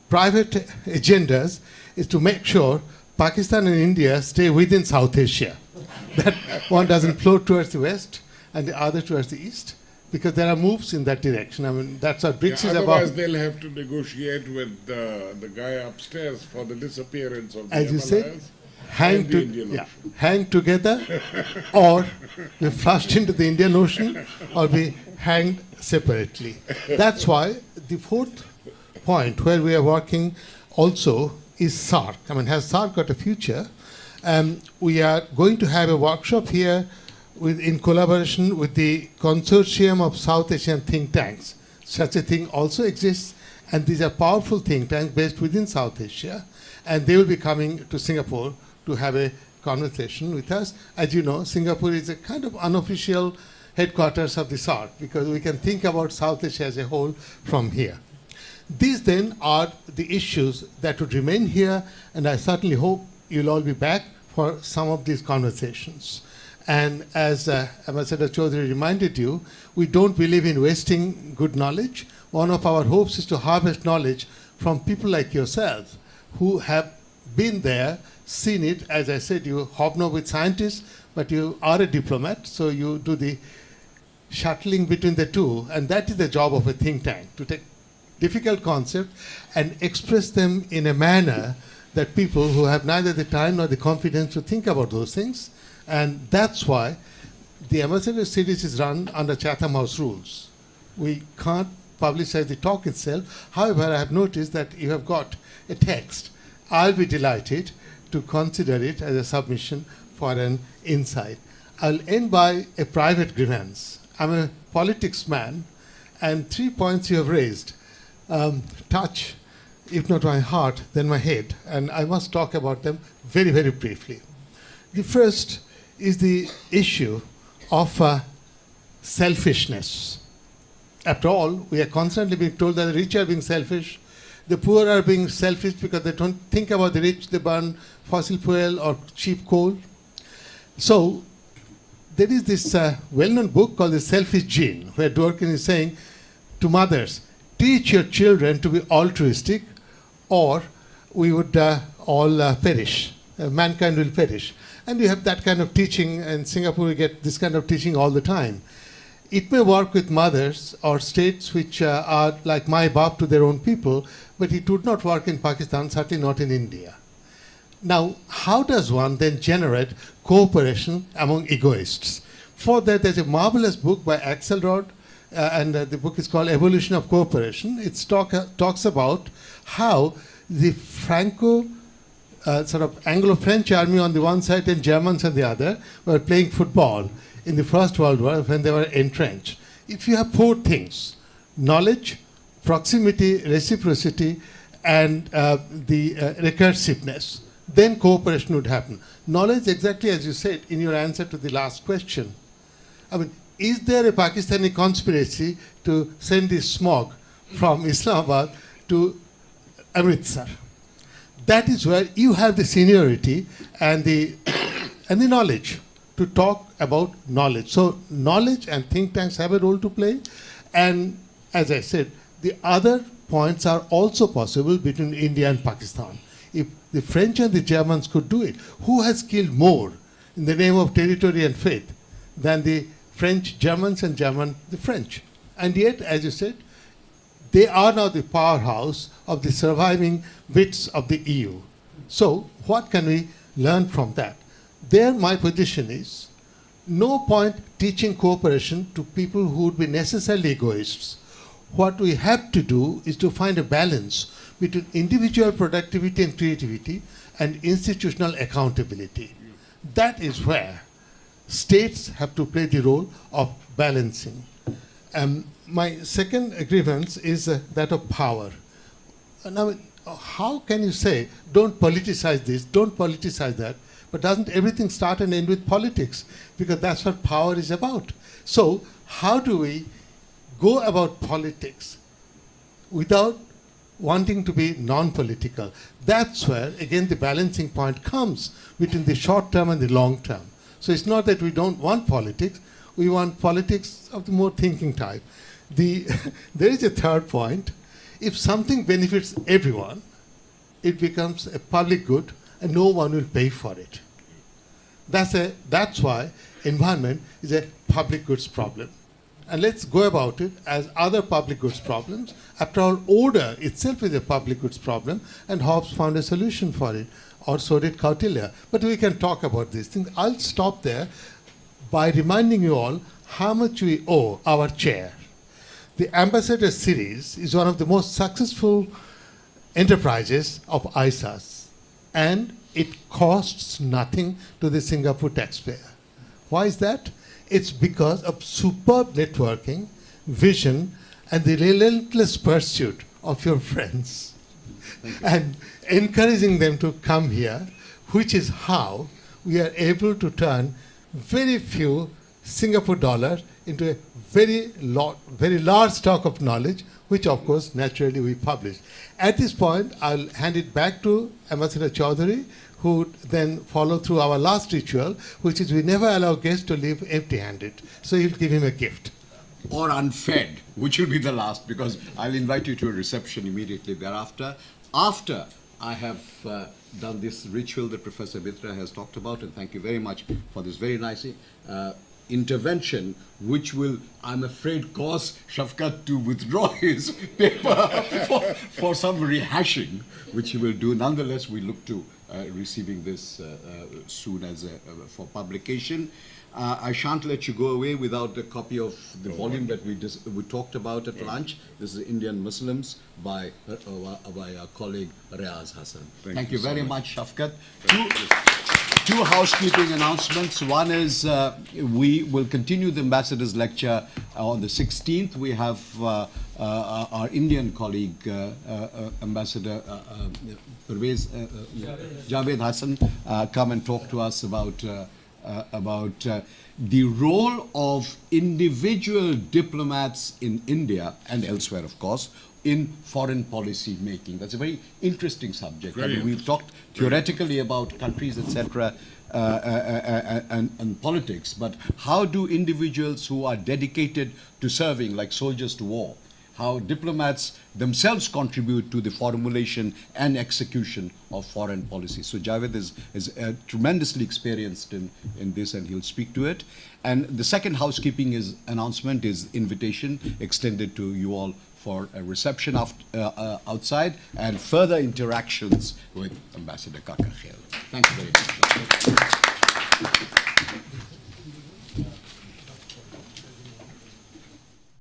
private agendas is to make sure Pakistan and India stay within South Asia, that one doesn't float towards the west and the other towards the east, because there are moves in that direction. I mean, that's what BRICS is about. Otherwise, they'll have to negotiate with the guy upstairs for the disappearance of the As you say, Himalayas. hang together, or be flushed into the Indian Ocean, or be hanged separately. That's why the fourth point where we are working also is SAARC. I mean, has SAARC got a future? We are going to have a workshop here in collaboration with the Consortium of South Asian think tanks. Such a thing also exists, and these are powerful think tanks based within South Asia, and they will be coming to Singapore to have a conversation with us. As you know, Singapore is a kind of unofficial headquarters of the SARC because we can think about South Asia as a whole from here. These then are the issues that would remain here, and I certainly hope you'll all be back for some of these conversations. And as Ambassador Chowdhury reminded you, we don't believe in wasting good knowledge. One of our hopes is to harvest knowledge from people like yourselves who have been there, seen it. As I said, you hobnob with scientists, but you are a diplomat, so you do the shuttling between the two, and that is the job of a think tank, to take difficult concepts and express them in a manner that people who have neither the time nor the confidence to think about those things. And that's why the Ambassador series is run under Chatham House rules. We can't publicize the talk itself. However, I have noticed that you have got a text. I'll be delighted to consider it as a submission for an insight. I'll end by a private grievance. I'm a politics man, and 3 points you have raised touch, if not my heart, then my head, and I must talk about them very, very briefly. The first is the issue of selfishness. After all, we are constantly being told that the rich are being selfish, the poor are being selfish because they don't think about the rich, they burn fossil fuel or cheap coal. So there is this well-known book called The Selfish Gene, where Dworkin is saying to mothers, teach your children to be altruistic, or we would all perish. Mankind will perish. And you have that kind of teaching. In Singapore, we get this kind of teaching all the time. It may work with mothers or states which are like my baap to their own people, but it would not work in Pakistan, certainly not in India. Now, how does one then generate cooperation among egoists? For that, there's a marvelous book by Axelrod, and the book is called Evolution of Cooperation. It talks about how the Franco sort of Anglo-French army on the one side and Germans on the other were playing football in the First World War when they were entrenched. If you have 4 things, knowledge, proximity, reciprocity, and the recursiveness, then cooperation would happen. Knowledge, exactly as you said in your answer to the last question. I mean, is there a Pakistani conspiracy to send this smog from Islamabad to Amritsar? That is where you have the seniority and the knowledge to talk about knowledge. So knowledge and think tanks have a role to play. And as I said, the other points are also possible between India and Pakistan. If the French and the Germans could do it, who has killed more in the name of territory and faith than the French Germans and German the French? And yet, as you said, they are now the powerhouse of the surviving bits of the EU. So what can we learn from that? There, my position is, no point teaching cooperation to people who would be necessarily egoists. What we have to do is to find a balance between individual productivity and creativity and institutional accountability. That is where states have to play the role of balancing. My second grievance is that of power. Now, how can you say, don't politicize this, don't politicize that, but doesn't everything start and end with politics? Because that's what power is about. So how do we go about politics without wanting to be non-political? That's where, again, the balancing point comes between the short term and the long term. So it's not that we don't want politics, we want politics of the more thinking type. There is a third point. If something benefits everyone, it becomes a public good and no one will pay for it. That's why environment is a public goods problem. And let's go about it as other public goods problems. After all, order itself is a public goods problem, and Hobbes found a solution for it, or so did Kautilya. But we can talk about these things. I'll stop there by reminding you all how much we owe our chair. The Ambassador series is one of the most successful enterprises of ISAS, and it costs nothing to the Singapore taxpayer. Why is that? It's because of superb networking, vision, and the relentless pursuit of your friends and encouraging them to come here, which is how we are able to turn very few Singapore dollars into a very large stock of knowledge, which of course naturally we publish. At this point, I'll hand it back to Ambassador Chowdhury, who would then follow through our last ritual, which is we never allow guests to leave empty-handed. So you'll give him a gift. Or unfed, which will be the last, because I'll invite you to a reception immediately thereafter. After I have done this ritual that Professor Mitra has talked about, and thank you very much for this very nice intervention, which will, I'm afraid, cause Shafqat to withdraw his paper for some rehashing, which he will do. Nonetheless, we look to receiving this soon as for publication. I shan't let you go away without a copy of the volume that we talked about at lunch. This is Indian Muslims by our colleague Riaz Hassan. Thank you so very much. much, Shafqat. Two housekeeping announcements. One is we will continue the ambassador's lecture on the 16th. We have our Indian colleague, Ambassador Javed Hassan, come and talk to us about the role of individual diplomats in India and elsewhere, of course, in foreign policy making. That's a very interesting subject. Very We've talked theoretically about countries, etc., and politics, but how do individuals who are dedicated to serving, like soldiers to war, how diplomats themselves contribute to the formulation and execution of foreign policy. So Javed is tremendously experienced in this, and he'll speak to it. And the second housekeeping announcement is invitation extended to you all for a reception outside and further interactions with Ambassador Kakakhel. Thank you very much.